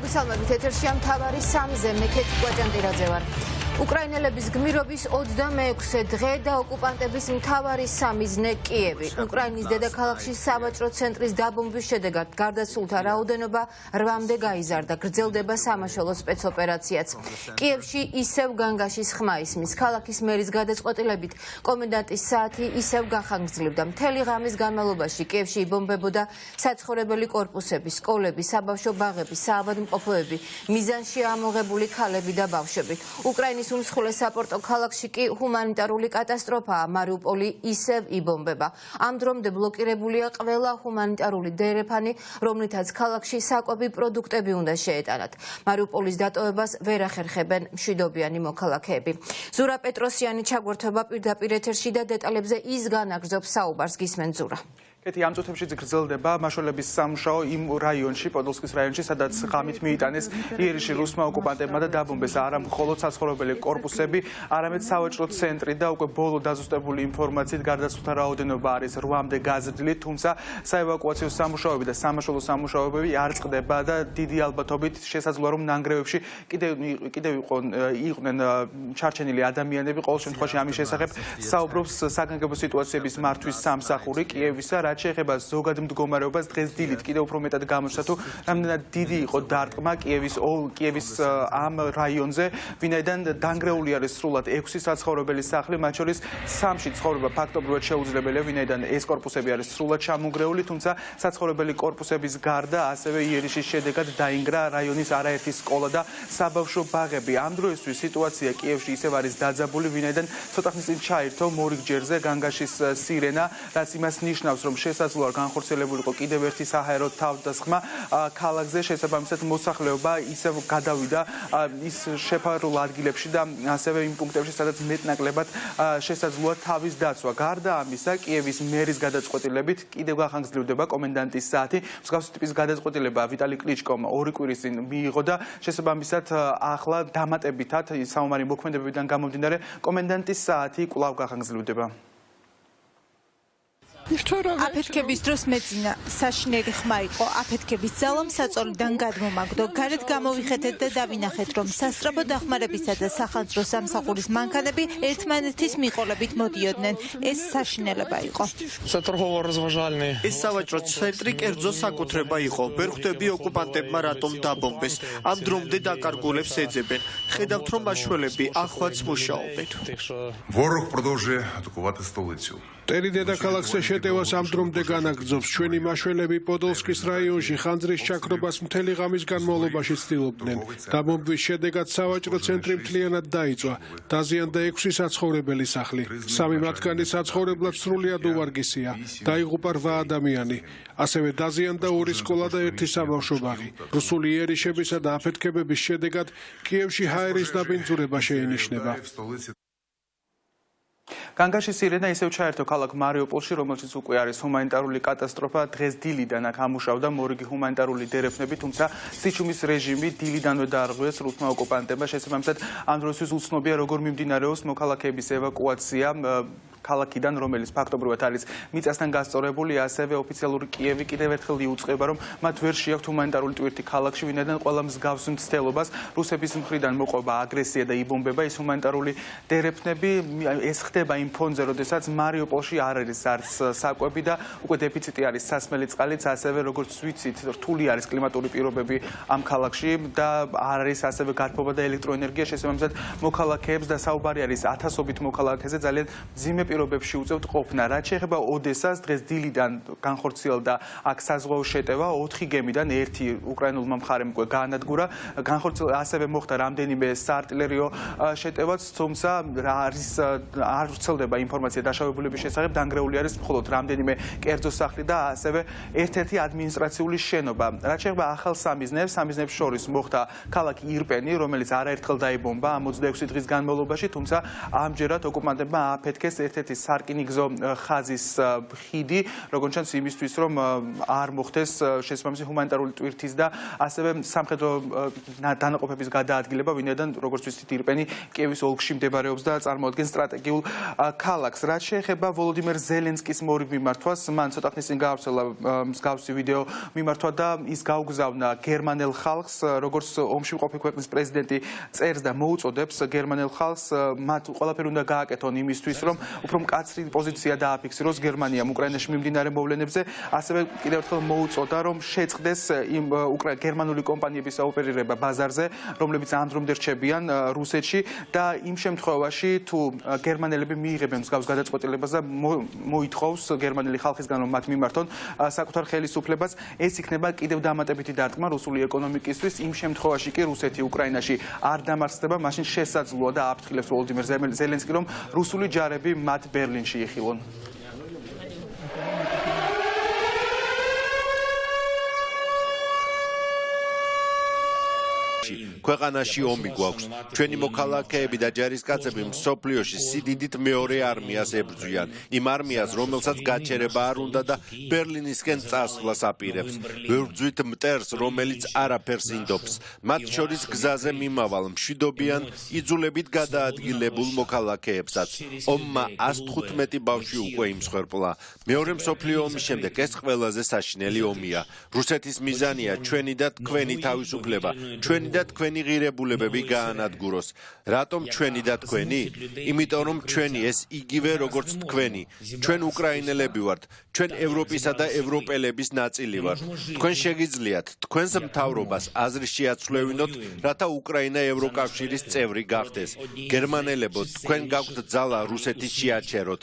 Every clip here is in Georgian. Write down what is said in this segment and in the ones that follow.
მოგესალმებით ეთერში ამ თავარი 3-ზე მე ქეთი კვაჭანტირაძე ვარ. უკრაინელების გმირობის 26-ე დღე და ოკუპანტების მთავარი სამიზნე კიევი. უკრაინის დედაქალაქში სავაჭრო ცენტრის დაბომბვის შედეგად გარდაცვლილთა რაოდენობა 8-მდე გაიზარდა. გრძელდება სამაშველო სპეცოპერაციაც. კიევში ისევ განგაშის ხმა ისმის. ქალაქის მერის გადაწყვეტილებით კომენდანტის საათი ისევ გახანგრძლივდა. მთელი ღამის განმავლობაში კიევში იბომბებოდა საცხოვრებელი კორპუსები, სკოლები, საბავშვო ბაღები, საავადმყოფოები, მიზანში ამოღებული ქალები და ბავშვები. უკრაინის უმსხვილეს საპორტო ქალაქში კი ჰუმანიტარული კატასტროფაა. მარიუპოლი ისევ იბომბება. ამ დრომდე ბლოკირებულია ყველა ჰუმანიტარული დერეფანი, რომლითაც ქალაქში საკვები პროდუქტები უნდა შეეტანათ. მარიუპოლის დატოვებას ვერ ახერხებენ მშვიდობიანი მოქალაქეები. ზურა პეტროსიანი ჩაგვერთვება პირდაპირ ეთერში და დეტალებზე ის განაგრძობს საუბარს. გისმენ ზურა. კეთი ამ წუთებში გრძელდება მაშველების სამუშაო იმ რაიონში, პოდოლსკის რაიონში, სადაც ღამით მიიტანეს იერიში რუსმა ოკუპანტებმა და დაბომბეს არა მხოლოდ საცხოვრებელი კორპუსები, არამედ სავაჭრო ცენტრი და უკვე ბოლო დაზუსტებული ინფორმაციით გარდაცვლილთა რაოდენობა არის 8-მდე გაზრდილი, თუმცა საევაკუაციო სამუშაოები და სამაშველო სამუშაოები არ წყდება და დიდი ალბათობით შესაძლოა რომ ნანგრევებში კიდევ იყვნენ ჩარჩენილი ადამიანები. ყოველ შემთხვევაში ამის შესახებ საუბრობს საგანგებო სიტუაციების მართვის სამსახური კიევისა. რაც შეეხება ზოგად მდგომარეობას დღეს დილით კიდევ უფრო მეტად გამოჩნდა თუ რამდენად დიდი იყო დარტყმა კიევის ამ რაიონზე, ვინაიდან დანგრეული არის სრულად 6 საცხოვრებელი სახლი, მათ შორის 3-ში ცხოვრება ფაქტობრივად შეუძლებელია, ვინაიდან ეს კორპუსები არის სრულად ჩამონგრეული, თუმცა საცხოვრებელი კორპუსების გარდა ასევე იერიშის შედეგად დაინგრა რაიონის არაერთი სკოლა და საბავშვო ბაღები. ამ დროისთვის სიტუაცია კიევში ისევ არის დაძაბული, ვინაიდან ცოტა ხნის წინ ჩაირთო მორიგჯერზე განგაშის სირენა, რაც იმას ნიშნავს, რომ შესაძლოა განხორციელებულიყო კიდევ ერთი საჰაერო თავდასხმა ქალაქზე. შესაბამისად მოსახლეობა ისევ გადავიდა ის შეფარულ ადგილებში და ასევე იმ პუნქტებში, სადაც მეტნაკლებად შესაძლოა თავის დაცვა. გარდა ამისა, კიევის მერის გადაწყვეტილებით კიდევ გახანგრძლივდება კომენდანტის საათი. მსგავსი ტიპის გადაწყვეტილება ვიტალი კლიჩკომ 2 კვირის წინ მიიღო და შესაბამისად ახლა დამატებითად საომარი მოქმედებებიდან გამომდინარე კომენდანტის საათი კვლავ გახანგრძლივდება. აფეთქების დროს მეძინა საშინელი ხმა იყო. აფეთქების ძალამ საწოლიდან გადმომაგდო. გარეთ გამოვიხეთეთ და დავინახეთ, რომ სასწრაფო დახმარებისა და სახანძრო სამსახურის მანქანები ერთმანეთის მიყოლებით მოდიოდნენ. ეს საშინელება იყო. ეს სავაჭრო ცენტრი კერძო საკუთრება იყო. ვერ ხვდები ოკუპანტებმა რატომ დაბომბეს. ამ დრომდე დაკარგულებს ეძებენ. ხედავთ, რომ მაშველები ახლაც მუშაობენ. Ворог продовжує атакувати столицю. Ტერი დედაქალაქზე შეტევას ამ დრომდე განაგრძობს. ჩვენი მაშველები პოდოლსკის რაიონში ხანძრის ჩაქრობას მთელი ღამის განმავლობაში ცდილობდნენ. დაბომბვის შედეგად სავაჭრო ცენტრი მთლიანად დაიწვა. დაზიანდა 6 საცხოვრებელი სახლი. 3 მათგანი საცხოვრებლად სრულიად უვარგისია. დაიღუპა 8 ადამიანი. ასევე დაზიანდა 2 სკოლა და 1 საბავშვო ბაღი. რუსული იერიშებისა და აფეთქებების შედეგად კიევში ჰაერის დაბინძურება შეინიშნება. განგაშის სირენა ისევ ჩაერთო ქალაქ მარიუპოლში, რომელშიც უკვე არის ჰუმანიტარული კატასტროფა. დღეს დილიდან აქ ამუშავდა მორიგი ჰუმანიტარული დერეფნები, თუმცა სიჩუმის რეჟიმი დილიდანვე დაარღვიეს რუსმა ოკუპანტებმა. შესაბამისად, ამ დროისთვის უცნობია, როგორ მიმდინარეობს მოქალაქეების ევაკუაცია ქალაქიდან, რომელიც ფაქტობრივად არის მიწასთან გასწორებული. ასევე ოფიციალური კიევი კიდევ ერთხელ იუწყება, რომ მათ ვერ შეაქვთ ჰუმანიტარული ტვირთი ქალაქში, ვინაიდან ყველა მსგავს მცდელობას რუსების მხრიდან მოყვება აგრესია და იბომბება ის ჰუმანიტარული დერეფნები. ეს ხდება იმ ფონზე, როდესაც მარიუპოლში არ არის არც საკვები და უკვე დეფიციტი არის სასმელი წყალიც, ასევე როგორც ვიცით, რთული არის კლიმატური პირობები ამ ქალაქში და არ არის ასევე გათბობა და ელექტროენერგია. შესაბამისად, მოქალაქეებს და საუბარი არის ათასობით მოქალაქეზე ძალიან მძიმე პირობებში უწევთ ყოფნა. რაც შეეხება ოდესას, დღეს დილიდან განხორციელდა აქ საზღვაო შეტევა 4 გემიდან 1 უკრაინულმა მხარემ უკვე გაანადგურა. ასევე მოხდა რამდენიმე საარტილერიო შეტევაც, თუმცა არ ვრცელდება ინფორმაცია დაშავებულების შესახებ. დანგრეული არის მხოლოდ რამდენიმე კერძო სახლი და ასევე ერთ-ერთი ადმინისტრაციული შენობა. რაც შეეხება ახალ სამიზნებს შორის მოხდა ქალაქი ირპენი, რომელიც არაერთხელ დაიბომბა 26 დღის განმავლობაში, თუმცა ამჯერად ოკუპანტებმა აფეთქეს ერთ-ერთი სარკინიგზო ხაზის ხიდი, როგორც ჩანს იმისთვის, რომ არ მოხდეს შესაბამისი ჰუმანიტარული ტვირთის და ასევე სამხედრო დანაყოფების გადაადგილება, ვინაიდან როგორც ვიცით ირპენი კიევის ოლქში მდებარეობს და წარმოადგენს სტრატეგიულ ქალაქს. რაც შეეხება ვოლოდიმერ ზელენსკის მორიგ მიმართვას, მან ცოტა ხნის წინ გაავრცელა მსგავსი ვიდეო მიმართვა და ის გაუგზავნა გერმანელ ხალხს, როგორც ომში მყოფი ქვეყნის პრეზიდენტი წერს და მოუწოდებს გერმანელ ხალხს, მათ ყველაფერი უნდა გააკეთონ იმისთვის, რომ უფრო მკაცრი პოზიცია დააფიქსიროს გერმანიამ უკრაინაში მიმდინარე მოვლენებზე. ასევე კიდევ ერთხელ მოუწოდა, რომ შეწყდეს იმ გერმანული კომპანიების საოპერირება ბაზარზე, რომლებიც ამ დრომდე რჩებიან რუსეთში და იმ შემთხვევაში თუ გერმანელები მიიღებენ მსგავს გადაწყვეტილებას და მოითხოვს გერმანელი ხალხისგან რომ მათ მიმართონ საკუთარ ხელისუფლებას, ეს იქნება კიდევ დამატებითი დარტყმა რუსული ეკონომიკისთვის. იმ შემთხვევაში კი რუსეთი უკრაინაში არ დამარცხდება, მაშინ შესაძლოა და აფრთხილებს ვოლოდიმერ ზელენსკი, რომ რუსული ჯარები მათ ბერლინში იხილონ. ქვეყანაში ომი გვაქვს. ჩვენი მოქალაქეები და ჯარისკაცები მსოფლიოში სიდიდით მეორე არმიას ებრძვიან. იმ არმიას, რომელსაც გაჩერება არ უნდა და ბერლინისკენ წასვლას აპირებს. ვებრძვით მტერს, რომელიც არაფერს ინდობს. მათ შორის გზაზე მიმავალ მშვიდობიან იძულებით გადაადგილებულ მოქალაქეებსაც. ომმა 115 ბავშვი უკვე იმსხვერპლა. მეორე მსოფლიო ომის შემდეგ ეს ყველაზე საშინელი ომია. რუსეთის მიზანია ჩვენი და თქვენი თავისუფლება, ჩვენი და თქვენი ღირებულებები გაანადგუროს. რატომ ჩვენი და თქვენი? იმიტომ რომ ჩვენი ეს იგივე როგორც თქვენი. ჩვენ უკრაინელები ვართ, ჩვენ ევროპისა და ევროპელების ნაწილი ვართ. თქვენ შეგიძლიათ თქვენს მთავრობას აზრი შეაცვლევინოთ, რათა უკრაინა ევროკავშირის წევრი გახდეს. გერმანელებო, თქვენ გაქვთ ძალა რუსეთის შეაჩეროთ.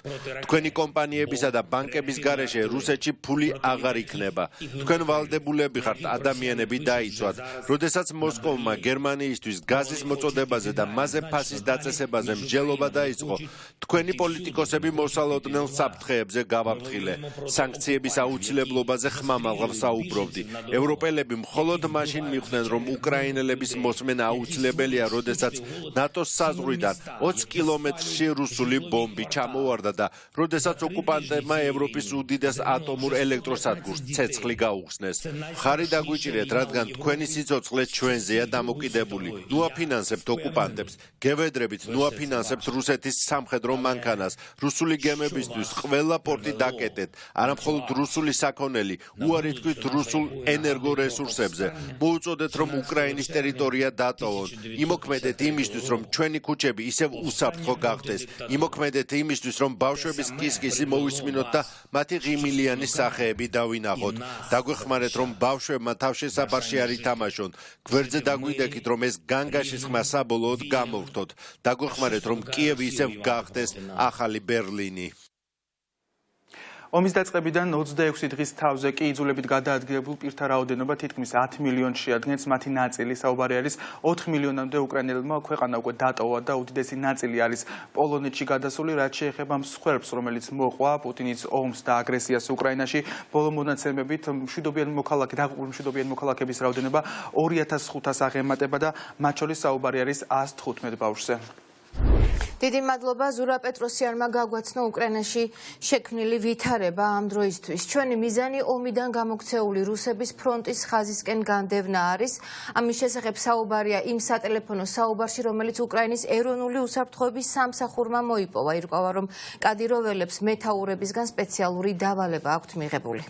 თქვენი კომპანიებისა და ბანკების გარეშე რუსეთში ფული აღარ იქნება. თქვენ ვალდებულები ხართ ადამიანები დაიცვათ. როდესაც მოსკოვმა გერმანიისთვის გაზის მოწოდებაზე და მასზე ფასის დაწესებაზე მსჯელობა დაიწყო, თქვენი პოლიტიკოსები მოსალოდნელ საფრთხეებზე გავაფრთხილე. სანქციების აუცილებლობაზე ხმამაღლა საუბრობდი. ევროპელები მხოლოდ მაშინ მიხვდნენ, რომ უკრაინელების მოსმენა აუცილებელია, როდესაც ნატოს საზღვრიდან 20 კილომეტრში რუსული ბომბი ჩამოვარდა და როდესაც ოკუპანტებმა ევროპის უდიდეს ატომურ ელექტროსადგურს ცეცხლი გაუხსნეს. ხარი დაგვიჭირეთ, რადგან თქვენი სიცოცხლე ჩვენზეა დამოკიდებული. ნუ აფინანსებთ ოკუპანტებს, გევედრებით ნუ აფინანსებთ რუსეთის სამხედრო მანქანას, რუსული გემებისთვის ყველა პორტი დაკეტეთ, არამხოლოდ რუსული საქონელი, უარი თქვით რუსულ ენერგორესურსებზე. მოუწოდეთ, რომ უკრაინის ტერიტორია დატოვონ. იმოქმედეთ იმისთვის, რომ ჩვენი ქუჩები ისევ უსაფრთხო გახდეს. იმოქმედეთ იმისთვის, რომ ბავშვების კისკისი მოვისმინოთ და მათი ღიმილიანი სახეები დავინახოთ. დაგვეხმარეთ, რომ ბავშვებმა თავშესაფარში არ ითამაშონ. გვერდზე დაგვიდექით, რომ ეს განგაშის ხმა საბოლოოდ გამოვრთოთ. დაგვეხმარეთ, რომ კიევი ისევ გახდეს ახალი ბერლინი. ომის დაწყებიდან 26 დღის თავზე კი იძულებით გადაადგილებულ პირთა რაოდენობა თითქმის 10 მილიონს შეადგენს, მათი ნაწილი საუბარი არის 4 მილიონამდე უკრაინელებმა ქვეყანა უკვე დატოვა და უდიდესი ნაწილი არის პოლონეთში გადასული, რაც შეეხება მსხვერპლს, რომელიც მოყვა პუტინის ომს და აგრესიას უკრაინაში. ბოლო მონაცემებით დაღუპული მშვიდობიანი მოქალაქეების რაოდენობა 2500-ას აღემატება და მათ შორის საუბარი არის 115 ბავშვზე. დიდი მადლობა ზურა პეტროსიანმა გაგვაცნო უკრაინაში შექმნილი ვითარება ამ დროისთვის. ჩვენი მიზანი ომიდან გამოქცეული რუსების ფრონტის ხაზისკენ განდევნა არის. ამის შესახებ საუბარია იმ სატელეფონო საუბარში, რომელიც უკრაინის ეროვნული უსაფრთხოების სამსახურმა მოიპოვა. ირკვევა, რომ კადიროველებს მეთაურებისგან სპეციალური დავალება აქვთ მიღებული.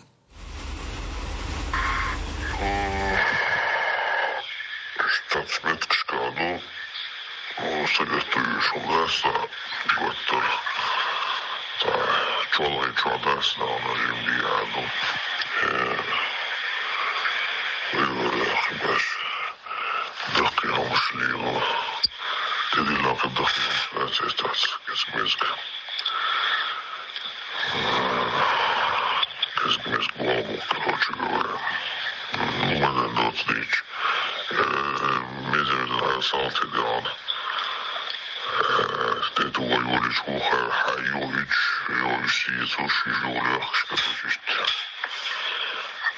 Это воеводичку Хайович, Йовисицу, Шижулях,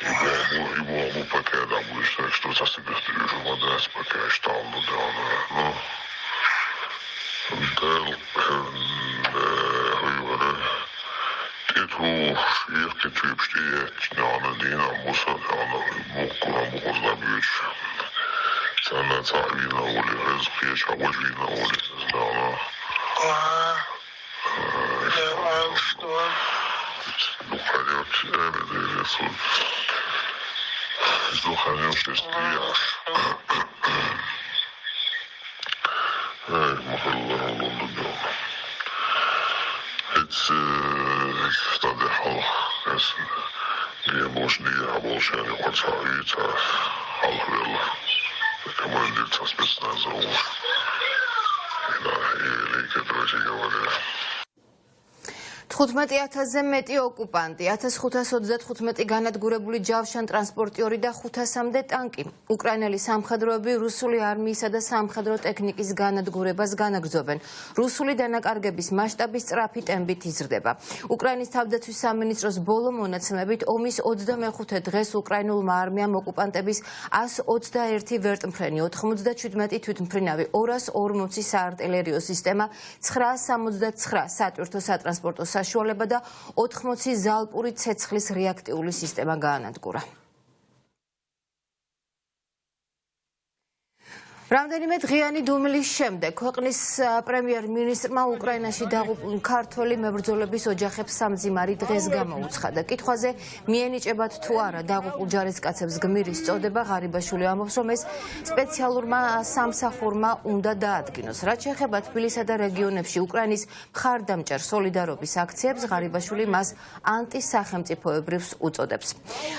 Его пакета будет, что за себя стрижу, вода с пакета, что он да, Титу ширки тюпшти, тяна дина, муса, тяна, мукуна, мухоздабич. Sana tahvil oldu, hızlı yaşa, vajvil oldu, sana. $15,000-ზე მეტი ოკუპანტი, 1535 განადგურებული ჯავშან ტრანსპორტიორი და 500-მდე ტანკი. უკრაინელი სამხედროები რუსული არმიისა და სამხედრო ტექნიკის განადგურებას განაგრძობენ. რუსული დანაკარგების მასშტაბი სწრაფი ტემპით იზრდება. უკრაინის თავდაცვის სამინისტროს ბოლო მონაცემებით ომის 25 დღეს უკრაინულმა არმიამ ოკუპანტების 121 ვერტმფრენი, 97 თვითმფრინავი, 240 საარტილერიო სისტემა, 969 სატვირთო სატრანსპორტო საშუალება და 80 ზალპური ცეცხლის რეაქტიული სისტემა გაანადგურა. რამდენიმე დღიანი დუმილის შემდეგ ქვეყნის პრემიერ-მინისტრმა უკრაინაში დაღუპულ ქართველი მებრძოლების ოჯახებს სამძიმარი დღეს გამოუცხადა. კითხვაზე მიენიჭებათ თუ არა დაღუპულ ჯარისკაცებს გმირის წოდება, ღარიბაშვილი ამბობს, რომ ეს სპეციალურმა სამსახურმა უნდა დაადგინოს. რაც შეეხება თბილისსა და რეგიონებში უკრაინის მხარდამჭერ სოლიდარობის აქციებს, ღარიბაშვილი მას ანტისახელმწიფოებრივს უწოდებს.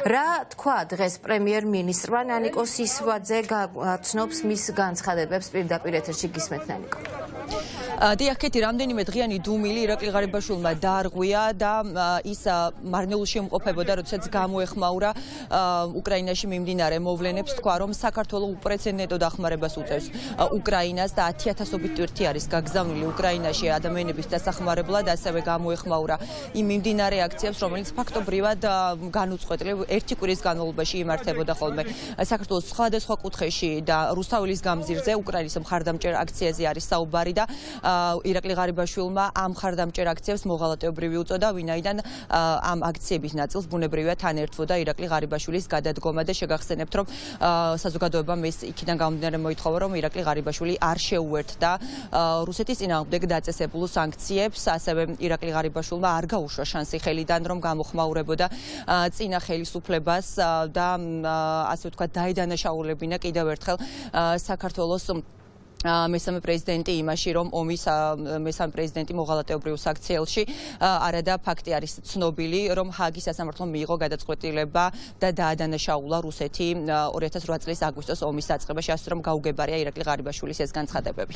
რა თქვა დღეს პრემიერ-მინისტრმა? ნანიკო სისვაძე გაცნობს მის განცხადებებს პირდაპირ ეთერში გისმენთ ნანიკო. დიახ, კეთი, რამდენიმე დღიანი დუმილი ირაკლი ღარიბაშვილმა დაარღვია და ის მარნეულში იმყოფებოდა, როდესაც გამოეხმაურა უკრაინაში მიმდინარე მოვლენებს, თქვა, რომ საქართველოს უპრეცედენტო დახმარებას უწევს უკრაინას და 10,000-ობით ტვირთი არის გაგზავნილი უკრაინაში ადამიანების დასახმარებლად, ასევე გამოეხმაურა იმ მიმდინარე აქციებს, რომელიც ფაქტობრივად განუწყვეტლივ ერთი კვირის განმავლობაში იმართებოდა ხოლმე საქართველოს სხვადასხვა კუთხეში და რუსთაველის გამზირზე უკრაინის მხარდამჭერ აქციაზე არის საუბარი და ირაკლი ღარიბაშვილმა ამ მხარდამჭერ აქციებს მოღალატეობრივი უწოდა, ვინაიდან ამ აქციების ნაწილს ბუნებრივია თან ერთვოდა ირაკლი ღარიბაშვილის გადადგომა და შეგახსენებთ, რომ საზოგადოებამ ეს იქიდან გამომდინარე მოითხოვა, რომ ირაკლი ღარიბაშვილი არ შეუერთდა რუსეთის წინააღმდეგ დაწესებულ სანქციებს, ასევე ირაკლი ღარიბაშვილმა არ გაუშვა შანსი ხელიდან, რომ გამოხმაურებოდა წინა ხელისუფლებას და ასე ვთქვათ დაედანაშაულებინა კიდევ ერთხელ საქართველოს მესამე პრეზიდენტი იმაში, რომ ომის მესამე პრეზიდენტი მოღალატეობრივ საქციელში არადა ფაქტი არის ცნობილი, რომ ჰააგის სასამართლომ მიიღო გადაწყვეტილება და დაადანაშაულა რუსეთი 2008 წლის აგვისტოს ომის დაწყებაში, ასე რომ გაუგებარია ირაკლი ღარიბაშვილის ეს განცხადებები.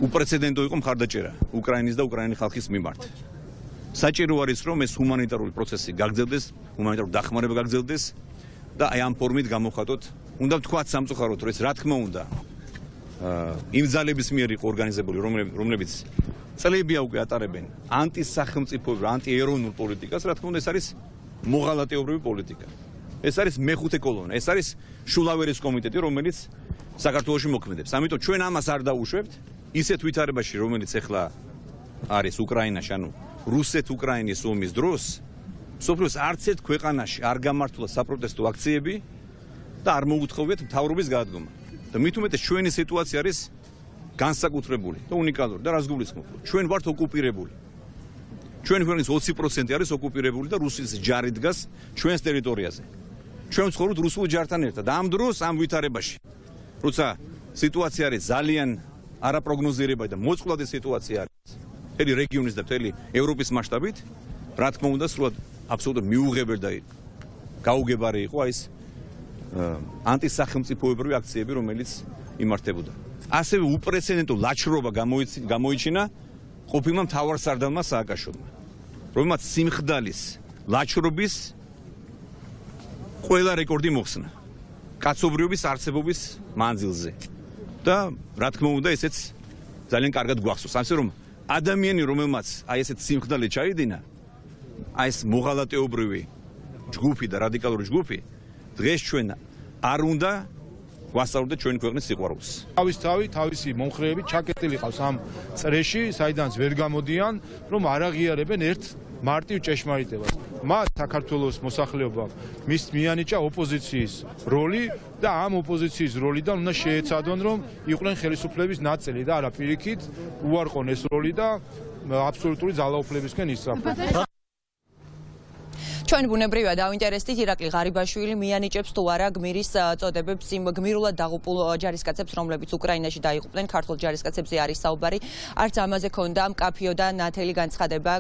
უპრეცედენტო იყო მხარდაჭერა უკრაინის და უკრაინის ხალხის მიმართ. საჭირო არის, რომ ეს ჰუმანიტარული პროცესი გაგრძელდეს, ჰუმანიტარული დახმარება გაგრძელდეს და აი ამ ფორმით გამოხატოთ. უნდა ვთქვათ სამწუხაროდ, რომ ეს რა თქმა უნდა იმ ძალების მიერ იყო ორგანიზებული, რომლებიც წლებია უკვე ატარებენ ანტისახელმწიფოებრივ, ანტიეროვნულ პოლიტიკას, რა თქმა უნდა, ეს არის მოღალატეობრივი პოლიტიკა. ეს არის მეხუთე კოლონა, ეს არის შულავერის კომიტეტი, რომელიც საქართველოში მოქმედებს. ამიტომ ჩვენ ამას არ დაუშვებთ, ისეთ ვითარებაში, რომელიც ახლა არის უკრაინაში, ანუ რუსეთ-უკრაინის ომის დროს, სოფლიოს არც ერთ ქვეყანაში არ გამართულა საპროტესტო აქციები და არ მოუთხოვიათ მთავრობის გადადგომა. და მით უმეტეს ჩვენი სიტუაცია არის განსაკუთრებული და უნიკალური და რას გულისხმობ? ჩვენ ვართ ოკუპირებული. ჩვენი ქვეყნის 20% არის ოკუპირებული და რუსეთის ჯარი დგას ჩვენს ტერიტორიაზე. ჩვენ ვცხოვრობთ რუსულ ჯართან ერთად. ამ დროს ამ ვითარებაში, როცა სიტუაცია არის ძალიან არაპროგნოზირებადი და მოწყვლადი სიტუაცია არის მთელი რეგიონის და მთელი ევროპის მასშტაბით, რა თქმა უნდა, სრულად აბსოლუტურად მიუღებელ და გაუგებარი იყო ეს ანტისახელმწიფოებრივი აქციები, რომელიც იმართებოდა. ასევე უპრეცედენტო ლაჩრობა გამოიჩინა ყოფილმა მთავარსარდალმა სააკაშვილმა, რომელმაც სიმხდალის ლაჩრობის ყველა რეკორდი მოხსნა კაცობრიობის არსებობის მანძილზე. და რა თქმა უნდა, ესეც ძალიან კარგად გვახსოვს. ასე რომ ადამიანი, რომელმაც აი ესეთ სიმხდალე ჩაიდინა, აი ეს მოღალატეობრივი ჯგუფი და რადიკალური ჯგუფი, დღეს ჩვენ არ უნდა ვასწავლოთ ჩვენი ქვეყნის სიყვარულს. თავისი მომხრეები ჩაკეტილი ყავს ამ წრეში, საიდანაც ვერ გამოდიან, რომ არ აღიარებენ ერთ მარტივ ჭეშმარიტებას. მათ საქართველოს მოსახლეობამ მიანიჭა ოპოზიციის როლი და ამ ოპოზიციის როლიდან უნდა შეეცადონ, რომ იყვნენ ხელისუფლების ნაწილი და არა პირიქით უარყონ ეს როლი და აბსოლუტური ძალაუფლებისკენ ისწრაფა. ჩვენ ბუნებრივია დავინტერესდით ირაკლი ღარიბაშვილი მიანიჭებს თუ არა გმირის წოდებებს იმ გმირულად დაღუპულ ჯარისკაცებს, რომლებიც უკრაინაში დაიღუპნენ. ქართულ ჯარისკაცებზე არის საუბარი. არც ამაზე ქონდა მკაფიო და ნათელი განცხადება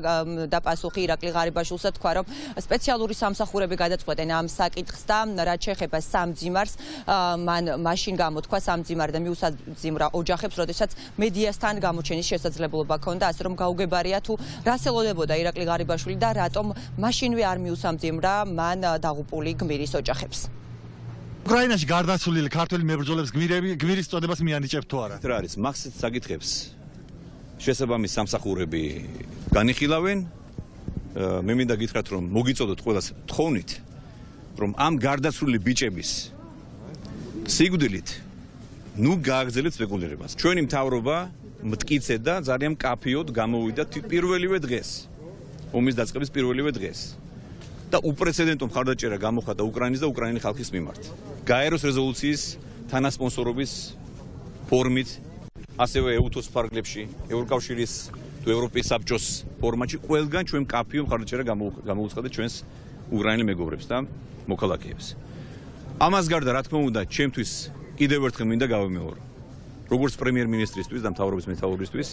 და პასუხი ირაკლი ღარიბაშვილსა თქვა, რომ სპეციალური სამსახურები გადაწყვეტენ ამ საკითხს და რაც შეეხება სამძიმარს, მან მაშინ გამოთქვა სამძიმარ და მიუსამძიმრა ოჯახებს, როდესაც მედიასთან გამოჩენის შესაძლებლობა ქონდა, ასე რომ გაუგებარია თუ რას ელოდებოდა ირაკლი ღარიბაშვილი და რატომ მაშინვე არ სამძიმრა მან დაღუპული გმირის ოჯახებს. უკრაინაში გარდაცვლილი ქართველი მებრძოლებს გმირის წოდებას მიანიჭებთ თუ არა? რა არის მაგსით საკითხებს შესაბამის სამსახურები განიხილავენ. მე მინდა გითხრათ რომ მოგიწოდოთ ყველას თხოვნით რომ ამ გარდაცვლილი ბიჭების სიკვდილით ნუ გააგრძელეთ სპეკულირებას. ჩვენი მთავრობა მტკიცედ და ძალიან მკაფიოდ გამოვიდა პირველივე დღეს ომის დაწყების პირველივე დღეს. და უპრეცედენტო მხარდაჭერა გამოხატა უკრაინის და უკრაინის ხალხის მიმართ. გაეროს რეზოლუციის თანასპონსორობის ფორმით, ასევე ეუთოს ფარგლებში, ევროკავშირის თუ ევროპის საბჭოს ფორმატში ყველგან ჩვენ მკაფიო მხარდაჭერა გამოუცხადეთ ჩვენს უკრაინელ მეგობრებს და მოქალაქეებს. ამას გარდა რა თქმა უნდა, ჩემთვის კიდევ ერთხელ მინდა გავიმეორო. როგორც პრემიერ-მინისტრისთვის და მთავრობის მეთაურისთვის,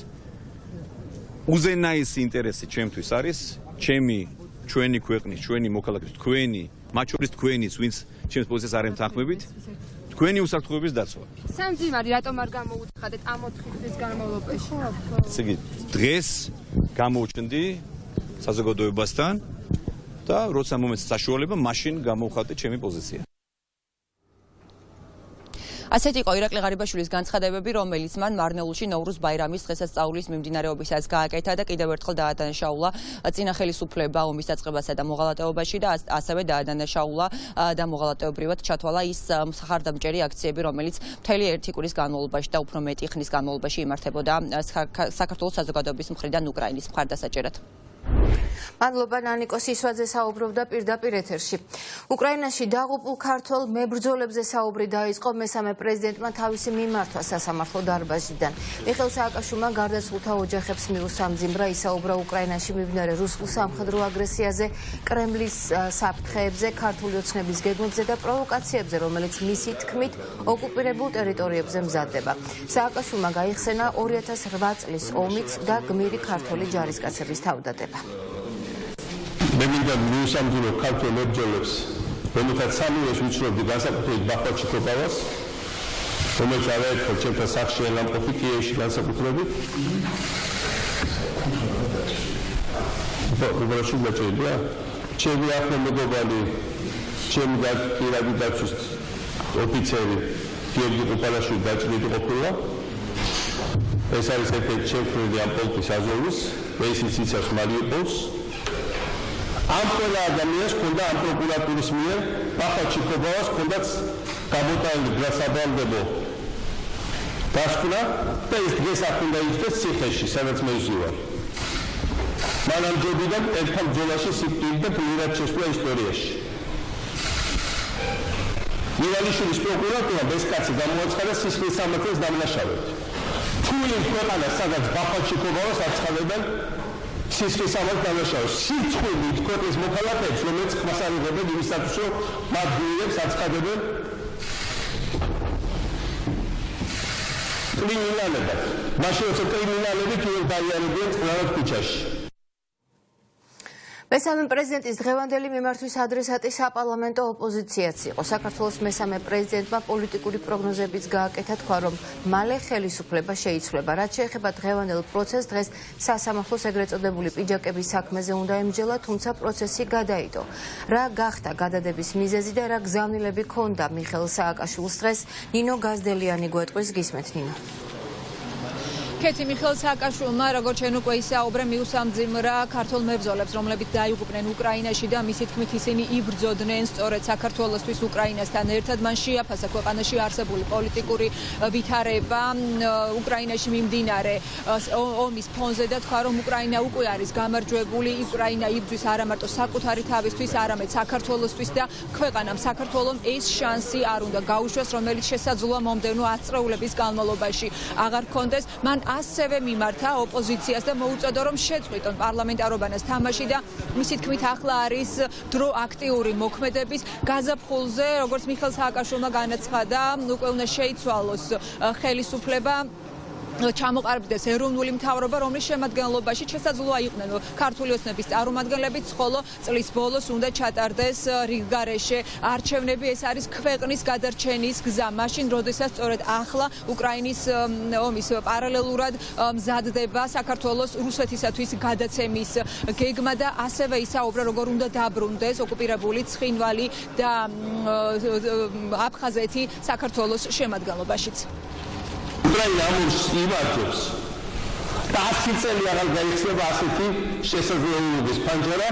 უზენაესი ინტერესი ჩემთვის არის ჩვენი ქვეყნის, ჩვენი მოქალაქეების, თქვენი, მათ შორის თქვენიც, ვინც ჩემს პოზიციას არ ემთანხმებით, თქვენი უსაფრთხოების დაცვა. სამძიმარი რატომ არ გამოუცხადეთ ამ 4 დღის განმავლობაში? ესე იგი, დღეს გამოვჩნდი საზოგადოებასთან და როცა მომეც საშუალება, მაშინ გამოვხატე ჩემი პოზიცია. ასეთი იყო ირაკლი ღარიბაშვილის განცხადებები, რომელიც მან მარნეულში ნოვრუზ ბაირამის დღესასწაულის მიმდინარეობისას გააკეთა და კიდევ ერთხელ დაადანაშაულა წინა ხელისუფლება ომის დაწყებასა და მოღალატეობაში და ასევე დაადანაშაულა და მოღალატეობრივად ჩათვალა ის მხარდამჭერი აქციები, რომელიც მთელი ერთი კვირის განმავლობაში და უფრო მეტი ხნის განმავლობაში იმართებოდა საქართველოს საზოგადოების მხრიდან უკრაინის მხარდასაჭერად. მადლობა ნანიკო სისვაძე საუბრობდა პირდაპირ ეთერში. უკრაინაში დაღუპულ ქართველ მებრძოლებზე საუბრი დაიწყო მესამე პრეზიდენტმა თავისი მიმართვა სასამართლო დარბაზიდან. მიხეილ სააკაშვილმა გარდაცვლილთა ოჯახებს მიუსამძიმრა, ისაუბრა უკრაინაში მიმდინარე რუსულ სამხედრო აგრესიაზე, კრემლის საფრთხეებზე, ქართული ოცნების გეგმებზე და პროვოკაციებზე, რომელიც მისი თქმით ოკუპირებულ ტერიტორიებზე მზადდება. სააკაშვილმა გაიხსენა 2008 წლის ომიც და გმირი ქართული ჯარისკაცების თავდადება. მე მინდა მიუსამძიმრო ქართველ მებრძოლებს, რომელთაც სამივეს ვიცნობდი განსაკუთრებით ბახვალ ჩიქობავას, რომელიც არაერთხელ ჩემთან სახლში ელამპოფი კიევში განსაკუთრებით. უბრალოდ შეგაჭირდა, ჩემი ახლო მეგობარი, ჩემი პირადი დაცვის ოფიცერი გიორგი ყუპალაშვილი დაჭრილი ყოფილა. ეს არის ერთ-ერთი ჩემი ამ პოლკის აზოვის, და ისიც იცავს მარიუპოლს. ამ ყველა ადამიანს ჰქონდა ამ პროკურატურის მიერ ბახვალ ჩიქობავას ჰქონდაც გამოტანილი გასაბალდებო დასკვნა და ის დღეს აქ უნდა იწდეს ციხეში, სადაც მე ვზივარ. მანამ ჯობიდან ერთხელ ბრძოლაში სიკვდილი და გლირად შესვლა ისტორიაში. მირალიშვილის პროკურატურა ეს კაცი გამოაცხადა სისხლის სამართლის დამნაშავედ. თუ იმ ქვეყანას, სადაც ბახვალ ჩიქობავას აცხადებენ სისხლის სამართლის დამნაშავედ, სიცხული ქვეყნის მოქალაქეებს, რომელიც ხმას არ იღებენ იმისათვის, რომ მათ გულებს აცხადებენ კრიმინალებად. მაშინ როცა კრიმინალები კიდევ დაიარებიან წყნარად ქუჩაში. მესამე პრეზიდენტის დღევანდელი მიმართვის ადრესატი საპარლამენტო ოპოზიციაც იყო. საქართველოს მესამე პრეზიდენტმა პოლიტიკური პროგნოზებიც გააკეთა, თქვა, რომ მალე ხელისუფლება შეიცვლება. რაც შეეხება დღევანდელ პროცესს, დღეს სასამართლოს ეგრეთ წოდებული პიჯაკების საქმეზე უნდა ემჯელა, თუმცა პროცესი გადაიდო. რა გახდა გადადების მიზეზი და რა გზავნილები ჰქონდა მიხეილ სააკაშვილს დღეს? ნინო გაზდელიანი გვეტყვის, გისმენთ ნინო. კეთი მიხეილ სააკაშვილმა, როგორც ჩვენ უკვე ისაუბრე, მიუსამძიმრა ქართულ მებრძოლებს, რომლებიც დაიღუპნენ უკრაინაში და მისი თქმით ისინი იბრძოდნენ სწორედ საქართველოსთვის უკრაინასთან ერთად. მან შეაფასა ქვეყანაში არსებული პოლიტიკური ვითარება უკრაინაში მიმდინარე ომის ფონზე და თქვა, რომ უკრაინა უკვე არის გამარჯვებული, უკრაინა იბრძვის არა მარტო საკუთარი თავისთვის, არამედ საქართველოსთვის და ქვეყანამ საქართველოს ეს შანსი არ უნდა გაუშვას, რომელიც შესაძლოა მომდევნო 10 წლების განმავლობაში აღარ ჰქონდეს. მან ასევე მიმართა ოპოზიციას და მოუწოდა რომ შეწყვიტონ პარლამენტარობანას თამაში და მისი თქმით ახლა არის დრო აქტიური მოქმედების გაზაფხულზე, როგორც მიხეილ სააკაშვილმა განაცხადა, უკვე უნდა შეიცვალოს ხელისუფლება ჩამოყალიბდეს ეროვნული მთავრობა, რომლის შემადგენლობაში შესაძლოა იყვნენ ქართული ოცნების წარმომადგენლებიც, ხოლო წლის ბოლოს უნდა ჩატარდეს რიგგარეშე არჩევნები. ეს არის ქვეყნის გადარჩენის გზა, მაშინ, როდესაც სწორედ ახლა უკრაინის ომის პარალელურად მზადდება საქართველოს რუსეთისათვის გადაცემის გეგმა და ასევე ისაუბრა, როგორ უნდა დაბრუნდეს ოკუპირებული ცხინვალი და აფხაზეთი საქართველოს შემადგენლობაშიც. უკრაინა ამურს იმართებს და 10 წელი აღარ გაიხსნება ასეთი შესაძლებლობის ფანჯარა,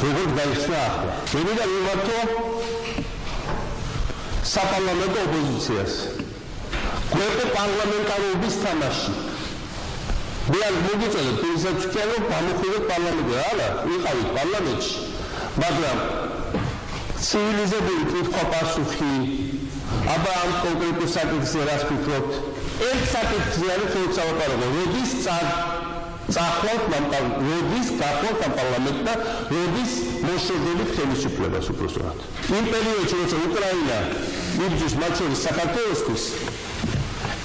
როგორც გაიხსნა ახლა. მინდა მიმართო საპარლამენტო ოპოზიციას. გვერდო პარლამენტარობის თამაში. მე არ მოგიწევთ ისეთ რომ გამოხდეთ პარლამენტზე, არა, ვიყავით პარლამენტში, მაგრამ ცივილიზებული კითხვა-პასუხი აბა ამ კონკრეტულ საკითხზე რას ვფიქრობთ? ერთ საკითხზე არის ხელსაყრელო, როდის წახვალთ გახვალთ პარლამენტმა, როდის მოშორდებით ხელისუფლებას უბრალოდ. იმ პერიოდში, როცა უკრაინა იბრძვის მათ შორის საქართველოსთვის,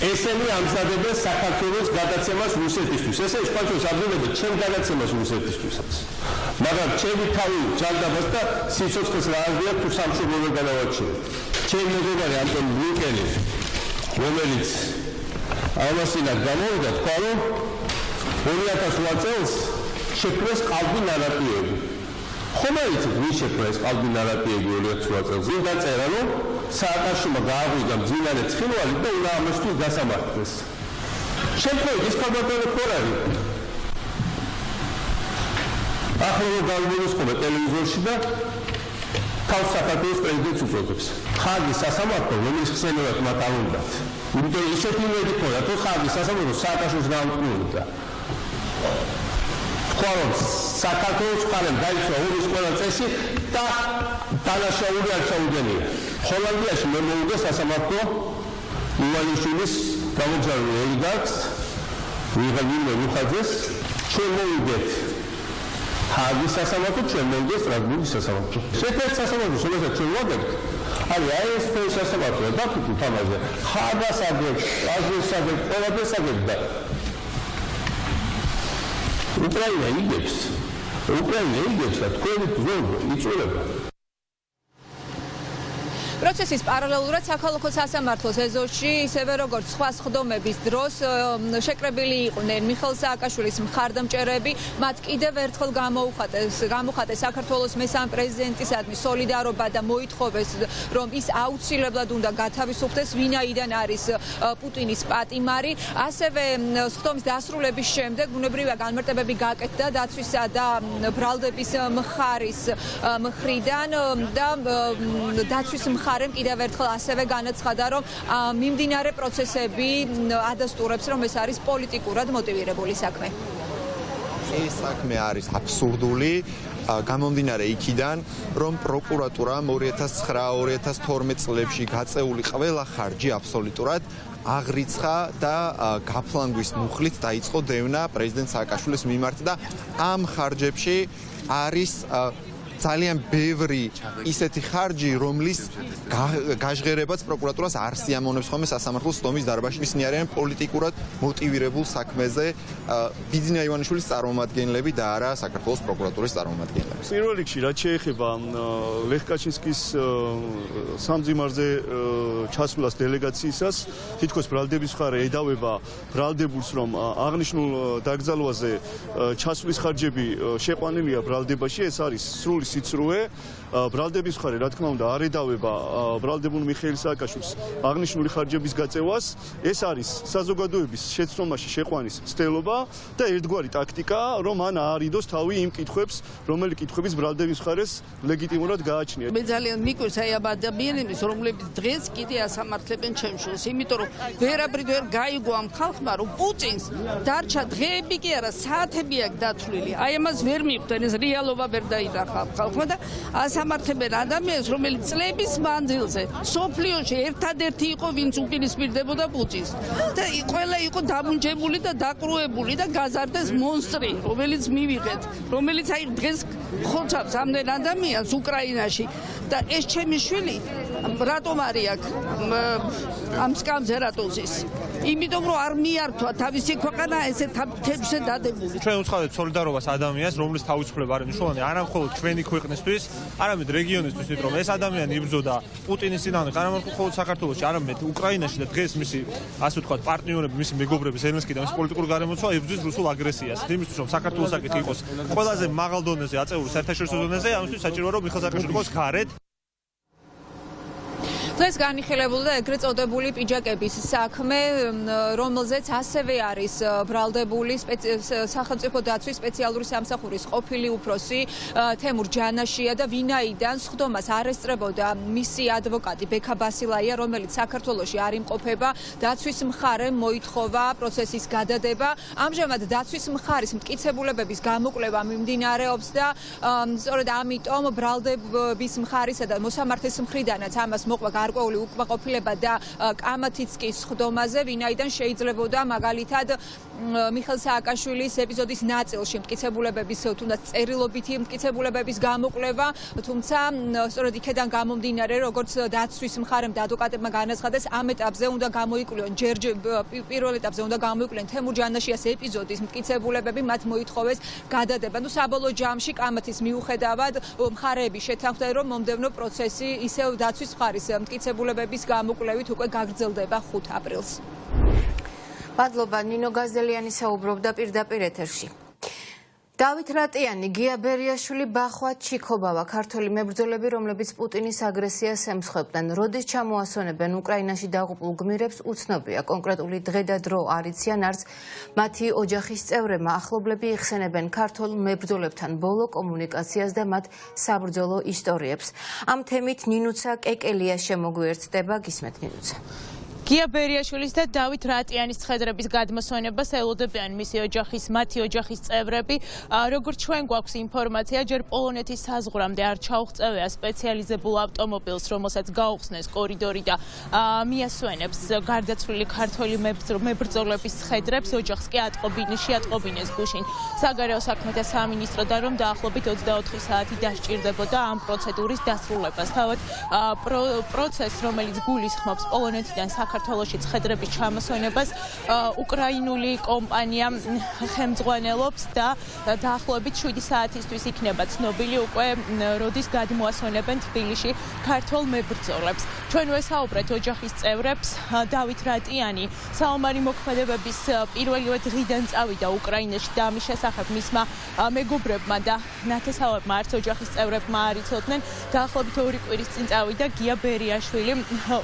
ესენი ამზადებენ საქართველოს გადაცემას რუსეთისთვის. ესე სპარჩოს ამზადებენ ჩემ გადაცემას რუსეთისთვისაც. მაგრამ ჩემი თავი ჯანდაბას და სიცოცხლეს რა აღია თუ სამშობლოში გადავარჩინებ. ჩემი მეგობარი ანტონ ბლინკენი, რომელიც ამასინა გამოვიდა, თქვა რომ 2008 წელს შექმნეს ყალბი ნარატივები. ხომ არ იცით ვის შექმნა ეს ყალბი ნარატივები 2008 წელს? იმ დაწერა რომ სააკაშვილმა გააღვიძა მძინარე ცხინვალი და უნდა ამისთვის გასამართლეს. შემთხვევით ის ქალბატონი ხო არ არის? ახლა რომ გავიმოსყობა ტელევიზორში და თავს საქართველოს პრეზიდენტს უწოდებს. ხარგის სასამართლო, რომელიც ხსენებათ მათ არ უნდათ. იმიტომ ისეთი იმედი ქონდა, თუ ხარგის სასამართლო სააკაშვილს გაამტკიცებდა. თქვა რომ საქართველოს ხარემ დაიცვა ომის ყველა წესი და დანაშაული არ ჩაუდგენია. ჰოლანდიაში მე მოვიდა სასამართლო ივანიშვილის გამარჯვებული ოლიგარქს, ვიღალინე მუხაძეს, ჩვენ მოვიდეთ ჰაგის სასამართლო, ჩვენ მოვიდეთ სტრასბურგის სასამართლო. ერთ-ერთი სასამართლო, რომელსაც ჩვენ ვაგებთ, არის ASP სასამართლო, დაფიქრდით ამაზე. ხარდას აგებს, აზრის აგებს, ყველაფერს აგებს და უკრაინა იგებს და თქვენი ძველ იწურება. პროცესის პარალელურად საქალაქო სასამართლოს ეზოში, ისევე როგორც სხვა სხდომების დროს შეკრებილი იყვნენ მიხეილ სააკაშვილის მხარდამჭერები, მათ კიდევ ერთხელ გამოუხატეს საქართველოს მესამე პრეზიდენტისადმი სოლიდარობა და მოითხოვეს, რომ ის აუცილებლად უნდა გათავისუფლდეს, ვინაიდან არის პუტინის პატიმარი. ასევე სხდომის დასრულების შემდეგ ბუნებრივია განმარტებები გაკეთდა დაცვისა და ბრალდების მხარის მხრიდან და დაცვის მხარემ კიდევ ერთხელ ასევე განაცხადა, რომ მიმდინარე პროცესები ადასტურებს, რომ ეს არის პოლიტიკურად მოტივირებული საქმე. ეს საქმე არის აბსურდული, გამომდინარე იქიდან, რომ პროკურატურამ 2009-2012 წლებში გაწეული ყველა ხარჯი აბსოლუტურად აღრიცხა და გაფლანგვის მუხლით დაიწყო დევნა პრეზიდენტ სააკაშვილის მიმართ და ამ ხარჯებში არის ძალიან ბევრი ისეთი ხარჯი, რომლის გაჟღერებაც პროკურატურას არ სიამოვნებს ხოლმე სასამართლოს სხდომის დარბაზში. ისინი არიან პოლიტიკურად მოტივირებულ საქმეზე ბიძინა ივანიშვილის წარმომადგენლები და არა საქართველოს პროკურატურის წარმომადგენლები. პირველ რიგში, რაც შეეხება ლეხ კაჩინსკის სამძიმარზე ჩასვლას დელეგაციისას, თითქოს ბრალდების მხარე ედავება ბრალდებულს, რომ აღნიშნულ დაკრძალვაზე ჩასვლის ხარჯები შეყვანილია ბრალდებაში, ეს არის სრული სიცრუე. ბრალდების მხარე, რა თქმა უნდა, არ ედავება ბრალდებულ მიხეილ სააკაშვილს აღნიშნული ხარჯების გაწევას. ეს არის საზოგადოების შეცდომაში შეყვანის მცდელობა და ერთგვარი ტაქტიკა, რომ მან აარიდოს თავი იმ კითხვებს, რომელი კითხვების ბრალდების მხარეს ლეგიტიმურად გააჩნია. მე ძალიან მიკვირს აი ამ ადამიანებს, რომლებიც დღეს კიდე ასამართლებენ ჩემს შვილს, იმიტომ რომ ვერაფრით ვერ გაიგო ამ ხალხმა, რომ პუტინს დარჩა დღეები კი არა, საათები აქვს დათვლილი. აი ამას ვერ მიხვდნენ, ეს რეალობა ვერ დაინახავ. ხალხმა და ასამართებენ ადამიანს, რომელიც წლების მანძილზე სოფლიოში ერთადერთი იყო, ვინც უპირისპირდებოდა პუტინს. და ყველა იყო დამუნჯებული და დაყრუებული და გაზარდეს მონსტრი, რომელიც მივიღეთ, რომელიც აი დღეს ხოცავს ამდენ ადამიანს უკრაინაში და ეს ჩემი შვილი რატომ არის აქ ამ სკამზე რატოზის? იმიტომ რომ არ მიართვა თავისი ქვეყანა ესეთ თემში დადებული. ჩვენ უცხავთ სოლიდარობას ადამიანს, რომლის თავისუფლება არის მნიშვნელოვანი არა მხოლოდ ჩვენი ქვეყნისთვის, არამედ რეგიონისთვის, რომ ეს ადამიანი იბრძოდა პუტინის წინააღმდეგ, არა მხოლოდ საქართველოში, არამედ უკრაინაში და დღეს მისი ასე ვთქვათ პარტნიორები, მისი მეგობრები ზელენსკი და მისი პოლიტიკური გარემოცვა იბრძვის რუსულ აგრესიას. იმისთვის რომ საქართველოს საკითხი იყოს ყველაზე მაღალ დონეზე აწეული საერთაშორისო დონეზე, ამისთვის საჭიროა რომ მიხეილ სააკაშვილი იყოს გარეთ. დღეს განიხილებული და ეგრეთ წოდებული პიჯაკების საქმე, რომელზეც ასევე არის ბრალდებული სახელმწიფო დაცვის სპეციალური სამსახურის ყოფილი უფროსი თემურ ჯანაშია და ვინაიდან სხდომას არ ესწრებოდა მისი ადვოკატი ბექა ბასილაია, რომელიც საქართველოში არ იმყოფება, დაცვის მხარემ მოითხოვა პროცესის გადადება. ამჟამად დაცვის მხარის მტკიცებულებების გამოკვლევა მიმდინარეობს და სწორედ ამიტომ ბრალდების მხარისა და მოსამართის მხრიდანაც ამას მოყვა გარკვეული უკმაყოფილება და კამათიც კი სხდომაზე, ვინაიდან შეიძლებოდა მაგალითად მიხეილ სააკაშვილის ეპიზოდის ნაწილში მტკიცებულებების თუნდაც წერილობითი მტკიცებულებების გამოკვლევა, თუმცა სწორედ იქედან გამომდინარე, როგორც დაცვის მხარემ და ადვოკატებმა განაცხადეს, ამ ეტაპზე უნდა გამოიკვლიონ პირველ ეტაპზე უნდა გამოიკვლიონ თემურ ჯანაშიას ეპიზოდის მტკიცებულებები, მათ მოითხოვეს გადადება. საბოლოო ჯამში კამათის მიუხედავად მხარეები შეთანხმდნენ, რომ მომდევნო პროცესი ისევ დაცვის მხარის მტკიცებულებების გამოკვლევით უკვე გაგრძელდება 5 აპრილს. მადლობა, ნინო გაზელიანი საუბრობდა პირდაპირ ეთერში. დავით რატიანი, გია ბერიაშვილი, ბახვა ჩიქობავა, ქართველი მებრძოლები, რომლებიც პუტინის აგრესიას ემსხვერპლენ, როდის ჩამოასვენებენ უკრაინაში დაღუპულ გმირებს, უცნობია. კონკრეტული დღე და დრო არ იციან, არც მათი ოჯახის წევრებმა. ახლობლები იხსენებენ ქართულ მებრძოლებთან ბოლო კომუნიკაციას და მათ საბრძოლო ისტორიებს. ამ თემით ნინუცა კეკელია შემოგვიერთდება, გისმენთ ნინუცა. გია ბერიაშვილის და დავით რატიანის ცხედრების გადმოსვენებას ელოდებიან მისი ოჯახის, მათი ოჯახის წევრები. როგორც ჩვენ გვაქვს ინფორმაცია, ჯერ პოლონეთის საზღვრამდე არ ჩაუღწევია სპეციალიზებულ ავტომობილს, რომელსაც გაუხსნეს კორიდორი და მიასვენებს გარდაცვლილი ქართველი მებრძოლების ცხედრებს. ოჯახს კი ატყობინეს გუშინ საგარეო საქმეთა სამინისტროდან, რომ დაახლოებით 24 საათი დასჭირდებოდა ამ პროცედურის დასრულებას. თავად პროცესს, რომელიც გულისხმობს პოლონეთიდან საქართველოში ცხედრების ჩამოსვენებას, უკრაინული კომპანია ხელმძღვანელობს და დაახლოებით 7 საათისთვის იქნება ცნობილი უკვე როდის გადმოასვენებენ თბილისში ქართველ მებრძოლებს. ჩვენ ვესაუბრეთ ოჯახის წევრებს. დავით რატიანი საომარი მოქმედებების პირველივე დღიდან წავიდა უკრაინაში და ამის შესახებ მისმა მეგობრებმა და ნათესავებმა არც ოჯახის წევრებმა არ იცოდნენ. დაახლოებით 2 კვირის წინ წავიდა გია ბერიაშვილი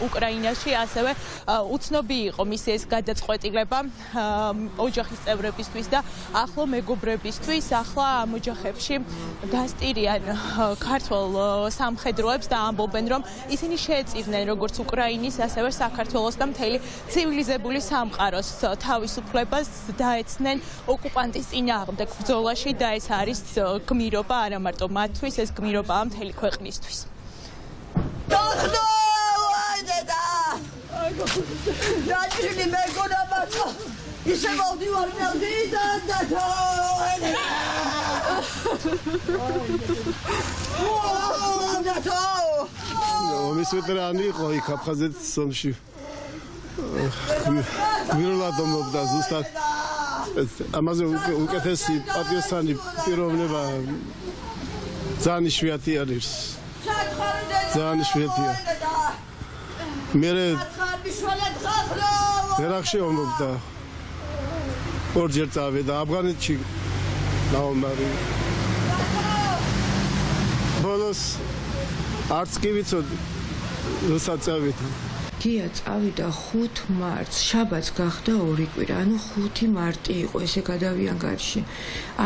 უკრაინაში, ასევე უცნობი იყო მისი ეს გადაწყვეტილება ოჯახის წევრებისთვის და ახლო მეგობრებისთვის. ახლა ამ ოჯახებში დასტირიან ქართველ სამხედროებს და ამბობენ, რომ ისინი შეეწირნენ როგორც უკრაინის, ასევე საქართველოს და მთელი ცივილიზებული სამყაროს თავისუფლებას, დაეცნენ ოკუპანტის წინააღმდეგ ბრძოლაში და ეს არის გმირობა არა მარტო მათთვის, ეს გმირობაა მთელი ქვეყნისთვის. დაჭრილი მეგონა მათო ისე მოვდივარ მევდიდან და ომის ვეტერანი იყო იქ აფხაზეთის ომში. გმირულად ომობდა ზუსტად. ამაზე უკეთესი პატიოსანი პიროვნება ძალიან იშვიათი არის. ძალიან იშვიათია. მე ერაყში ომობდა. ორჯერ წავიდა აფღანეთში დაომარი. ბოლოს არც კი ვიცოდი როცა წავიდა. გია წავიდა 5 მარტს, შაბათს გახდა 2 კვირა, ანუ 5 მარტი იყო ესე გადავიანგარში.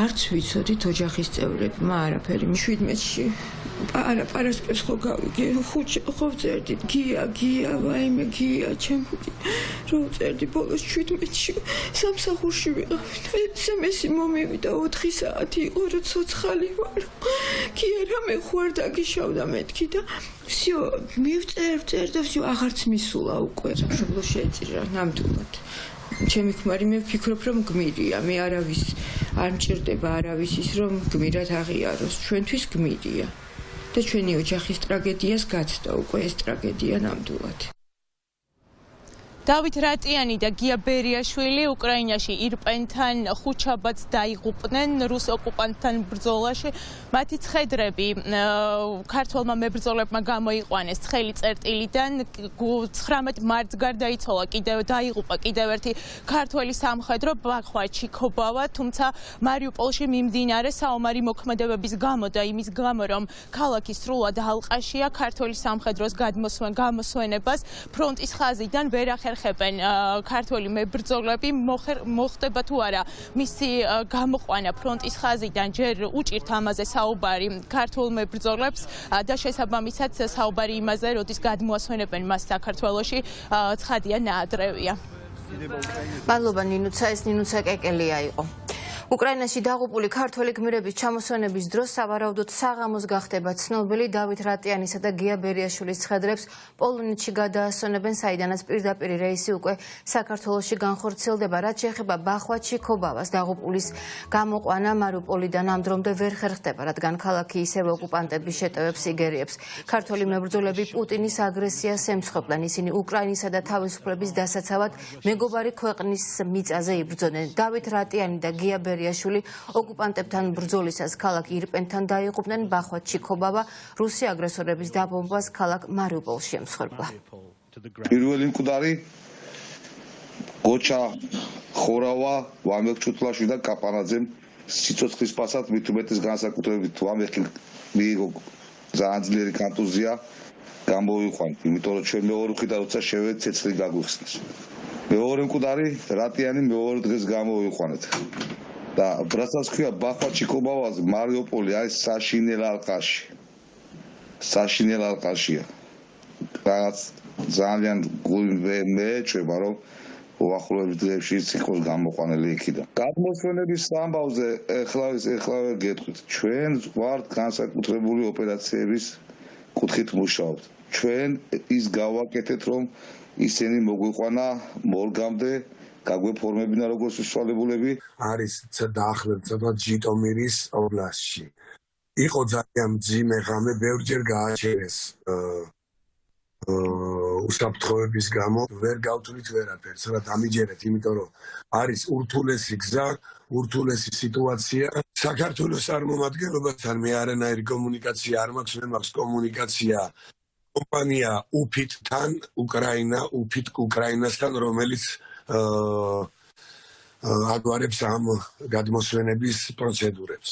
არც ვიცოდით ოჯახის წევრები, არაფერი. 17-ში პარასკევს ხო გავიგე, ხუთში ხო ვწერდით, გია, ვაიმე, გია, ჩემი. რო ვწერდი ბოლოს 17-ში, სამსახურში ვიყავით. SMS-ი მომივიდა 4 საათი იყო, რომ ცოცხალი ვარ. გია რამე ხوار დაგიშავდა მეთქი და всё, მივწერ და всё, აღარც მისულა უკვე. სამშობლო შეეწირა ნამდვილად. ჩემი ქმარი მე ვფიქრობ, რომ გმირია, მე არავის არ მჭირდება არავის ის, რომ გმირად აღიაროს. ჩვენთვის გმირია. და ჩვენი ოჯახის ტრაგედიას გაცდა უკვე ეს ტრაგედია ნამდვილად. დავით რატიანი და გია ბერიაშვილი უკრაინაში ირპენთან ხუთშაბათს დაიღუპნენ რუს ოკუპანტთან ბრძოლაში. მათი ცხედრები ქართველმა მებრძოლებმა გამოიყვანეს ცხელი წერტილიდან 19 მარტს გარდაიცვალა დაიღუპა კიდევ ერთი ქართველი სამხედრო ბახვა ჩიქობავა, თუმცა მარიუპოლში მიმდინარე საომარი მოქმედებების გამო და იმის გამო, რომ ქალაქი სრულად ალყაშია, ქართველი სამხედროს გამოსვენებას ფრონტის ხაზიდან ვერ ახერხებენ ქართველი მებრძოლები. მოხდება თუ არა მისი გამოყვანა ფრონტის ხაზიდან, ჯერ უჭირთ ამაზე საუბარი ქართულ მებრძოლებს და შესაბამისად საუბარი იმაზე, როდის გადმოასვენებენ მას საქართველოში, ცხადია ნაადრევია. მადლობა ნინუცა, ეს ნინუცა კეკელია იყო. უკრაინაში დაღუპული ქართველი გმირების ჩამოსვენების დროს სავარაუდოდ საღამოს გახდება ცნობილი დავით რატიანისა და გია ბერიაშვილის ცხედრებს პოლონეთში გადაასვენებენ, საიდანაც პირდაპირ რეისი უკვე საქართველოში განხორციელდება. რაც შეეხება ბახვა ჩიქობავას, დაღუპულის გამოყვანა მარიუპოლიდან ამ დრომდე ვერ ხერხდება, რადგან ქალაქი ისევ ოკუპანტების შეტევებს იგერიებს. ქართველი მებრძოლები პუტინის აგრესიას ემსხვერპლენ. ისინი უკრაინისა და თავისუფლების დასაცავად მეგობარი ქვეყნის მიწაზე იბრძოდნენ. დავით რატიანი და გია ბერიაშვილი ოკუპანტებთან ბრძოლისას ქალაქ ირპენთან დაიღუპნენ. ბახვა ჩიქობავა რუსი აგრესორების დაბომბვას ქალაქ მარიუპოლში ემსხვერპლა. პირველი მკვდარი გოჩა ხორავა ვამექჩუთლაშვილი და კაპანაძემ სიცოცხლის პასად მით უმეტეს განსაკუთრებით ვამექი მიიღო ძალიან ძლიერი კონტუზია გამოიყვანეთ, იმიტომ რომ ჩვენ მეორე ხიდა როცა შევედი ცეცხლი გაგვიხსნეს. მეორე მკვდარი რატიანი მეორე დღეს გამოიყვანეთ. და რასაც ქვია ბახვა ჩიქობავაზე მარიუპოლი არის საშინელ ალყაშია. რაც ძალიან მეეჩვება, რომ უახლოების დღეებში იყოს გამოყვანილი იქიდან. გადმოსვენების ამბავზე ეხლა გეტყვით. ჩვენ ვართ განსაკუთრებული ოპერაციების კუთხით მუშაობთ. ჩვენ ის გავაკეთეთ, რომ ისინი მოგვიყვანა მორგამდე გაგვეფორმებინა როგორც უსვალებულები. არის დაახლოებით ჟიტომირის ობლასტში. იყო ძალიან მძიმე ღამე, ბევრჯერ გააჩერეს უსაფრთხოების გამო, ვერ გავთვლით ვერაფერს, რა დამიჯერეთ, იმიტომ რომ არის ურთულესი გზა, ურთულესი სიტუაცია. საქართველოს წარმომადგენლობასთან მე არანაირი კომუნიკაცია არ მაქვს, მე მაქვს კომუნიკაცია კომპანია უფიტთან, უფიტ უკრაინასთან, რომელიც აგვარებს ამ გადმოსვენების პროცედურებს.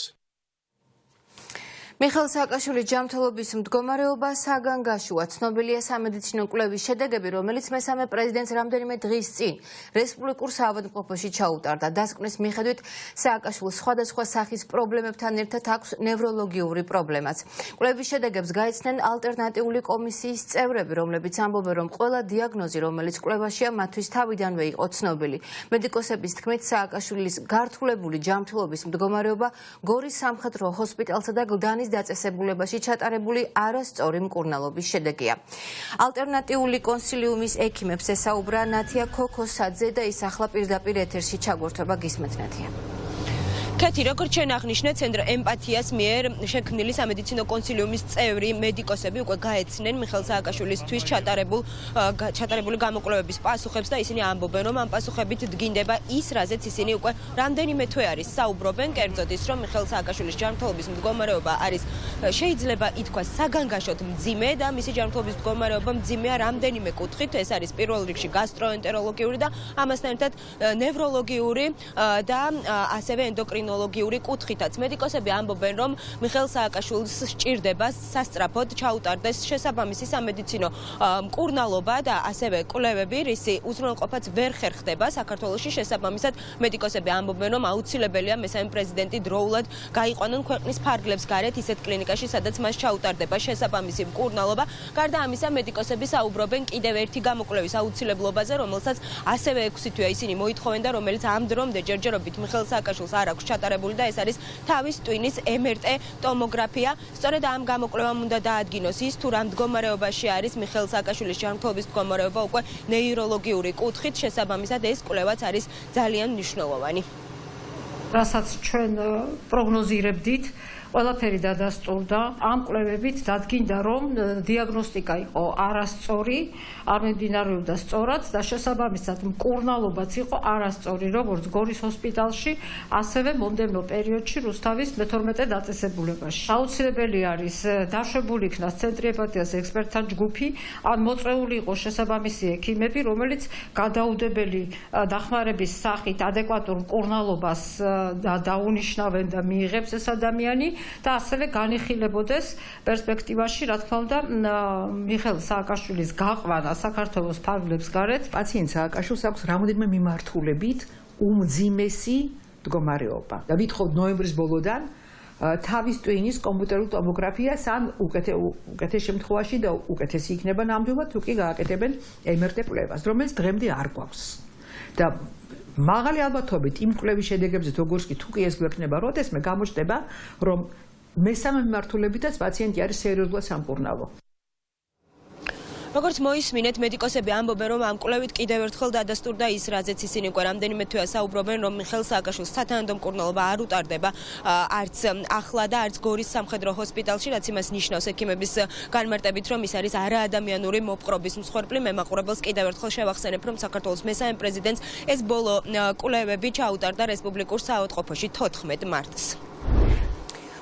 მიხეილ სააკაშვილის ჯანმრთელობის მდგომარეობა საგანგაშოა. ცნობილია სამედიცინო კვლევის შედეგები, რომელიც მესამე პრეზიდენტს რამდენიმე დღის წინ რესპუბლიკურ საავადმყოფოში ჩაუტარდა. დასკვნის მიხედვით სააკაშვილს სხვადასხვა სახის პრობლემებთან ერთად აქვს ნევროლოგიური პრობლემაც. კვლევის შედეგებს გაეცნენ ალტერნატიული კომისიის წევრები, რომლებიც ამბობენ, რომ ყველა დიაგნოზი, რომელიც კვლევაშია, მათთვის თავიდანვე იყო ცნობილი. მედიკოსების თქმით, სააკაშვილის გართულებული ჯანმრთელობის მდგომარეობა გორის სამხედრო ჰოსპიტალსა და გლდანის დაწესებულებაში ჩატარებული არასწორი მკურნალობის შედეგია. ალტერნატიული კონსილიუმის ექიმებს ესაუბრა ნათია ქოქოსაძე და ის ახლა პირდაპირ ეთერში ჩაგვერთვება. გისმენთ ნათია. კეთი, როგორც ჩვენ აღნიშნეთ, ცენტრ ემპათიას მიერ შექმნილი სამედიცინო კონსილიუმის წევრი მედიკოსები უკვე გაეცნენ მიხეილ სააკაშვილისთვის ჩატარებული გამოკვლევების პასუხებს და ისინი ამბობენ, რომ ამ პასუხებით დგინდება ის, რაზეც ისინი უკვე რამდენიმე თვე არის საუბრობენ, კერძოდ ის, რომ მიხეილ სააკაშვილის ჯანმრთელობის მდგომარეობა არის შეიძლება ითქვას საგანგაშოდ მძიმე და მისი ჯანმრთელობის მდგომარეობა მძიმეა რამდენიმე კუთხით. ეს არის პირველ რიგში გასტროენტეროლოგიური და ამასთან ერთად ნევროლოგიური და ასევე ენდოკრინოლოგიური იმუნოლოგიური კუთხითაც. მედიკოსები ამბობენ, რომ მიხეილ სააკაშვილს სჭირდება სასწრაფოდ ჩაუტარდეს შესაბამისი სამედიცინო მკურნალობა და ასევე კვლევები, რისი უზრუნველყოფაც ვერ ხერხდება საქართველოში. შესაბამისად, მედიკოსები ამბობენ, რომ აუცილებელია მესამე პრეზიდენტი დროულად გაიყვანონ ქვეყნის ფარგლებს გარეთ ისეთ კლინიკაში, სადაც მას ჩაუტარდება შესაბამისი მკურნალობა. გარდა ამისა, მედიკოსები საუბრობენ კიდევ ერთი გამოკვლევის აუცილებლობაზე, რომელსაც ასევე 6 თვეა ისინი მოითხოვენ და რომელიც ამ დრომდე ჯერჯერობით მიხეილ სააკაშვილს არ აქვს ჩატარებული და ეს არის თავის ტვინის MRT ტომოგრაფია. სწორედ ამ გამოკვლევამ უნდა დაადგინოს ის, თუ რა მდგომარეობაში არის მიხეილ სააკაშვილის ჯანმრთელობის მდგომარეობა უკვე ნეიროლოგიური კუთხით. შესაბამისად, ეს კვლევაც არის ძალიან მნიშვნელოვანი. რასაც ჩვენ პროგნოზირებდით, ყველაფერი დადასტურდა. ამ კვლევებით დადგინდა, რომ დიაგნოსტიკა იყო არასწორი, არ მიმდინარეობდა სწორად და შესაბამისად მკურნალობაც იყო არასწორი, როგორც გორის ჰოსპიტალში, ასევე მომდევნო პერიოდში რუსთავის მე-12 დაწესებულებაში. აუცილებელი არის დაშვებული იქნას ცენტრი ეპატიას ექსპერტთა ჯგუფი, ან მოწვეული იყო შესაბამისი ექიმები, რომელიც გადაუდებელი დახმარების სახით ადეკვატურ მკურნალობას დაუნიშნავენ და მიიღებს ეს ადამიანი. და ასევე განიხილებოდეს პერსპექტივაში, რა თქმა უნდა, მიხეილ სააკაშვილის გაყვანა საქართველოს ფარგლებს გარეთ. პაციენტ სააკაშვილს აქვს რამოდენიმე მიმართულებით უმძიმესი მდგომარეობა. და ვითხოვთ ნოემბრის ბოლოდან თავის ტვინის კომპიუტერულ ტომოგრაფიას ან უკეთეს შემთხვევაში და უკეთესი იქნება ნამდვილად, თუ კი გააკეთებენ MRT კვლევას, რომელიც დღემდე არ გვაქვს. და მაღალი ალბათობით იმ კვლევის შედეგებზე როგორც კი თუ კი ეს გვექნება როდესმე გამოჩნდება, რომ მესამე მიმართულებითაც პაციენტი არის სერიოზულად სამკურნალო. როგორც მოისმინეთ, მედიკოსები ამბობენ, რომ ამ კვლევით კიდევ ერთხელ დადასტურდა ის, რაზეც ისინი უკვე რამდენიმე თვეა საუბრობენ, რომ მიხეილ სააკაშვილს სათანადო მკურნალობა არ უტარდება არც ახლა და არც გორის სამხედრო ჰოსპიტალში, რაც იმას ნიშნავს ექიმების განმარტებით, რომ ის არის არაადამიანური მოპყრობის მსხვერპლი. მე მაყურებელს კიდევ ერთხელ შევახსენებ, რომ საქართველოს მესამე პრეზიდენტს ეს ბოლო კვლევები ჩაუტარდა რესპუბლიკურ საავადმყოფოში 14 მარტს.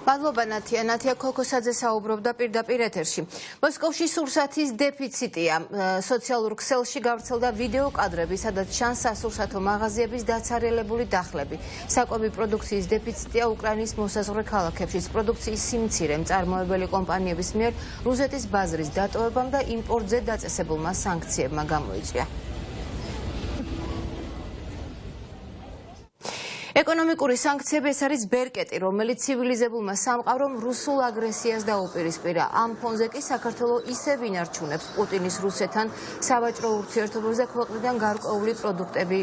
მადლობა ნათია. ნათია ქოქოსაძე საუბრობდა პირდაპირ ეთერში. მოსკოვში სურსათის დეფიციტია. სოციალურ ქსელში გავრცელდა ვიდეო კადრები, სადაც ჩანს სასურსათო მაღაზიების დაცარიელებული დახლები. საკვები პროდუქციის დეფიციტია უკრაინის მოსაზღვრე ქალაქებში. პროდუქციის სიმცირე მწარმოებელი კომპანიების მიერ რუსეთის ბაზრის დატოვებამ და იმპორტზე დაწესებულმა სანქციებმა გამოიწვია. ეკონომიკური სანქციები ეს არის ბერკეტი, რომელიც ცივილიზებულმა სამყარომ რუსულ აგრესიას დაუპირისპირა. ამ ფონზე კი საქართველოს ისევ ინარჩუნებს პუტინის რუსეთთან სავაჭრო ურთიერთობებს და ქვეყნიდან გარკვეული პროდუქტები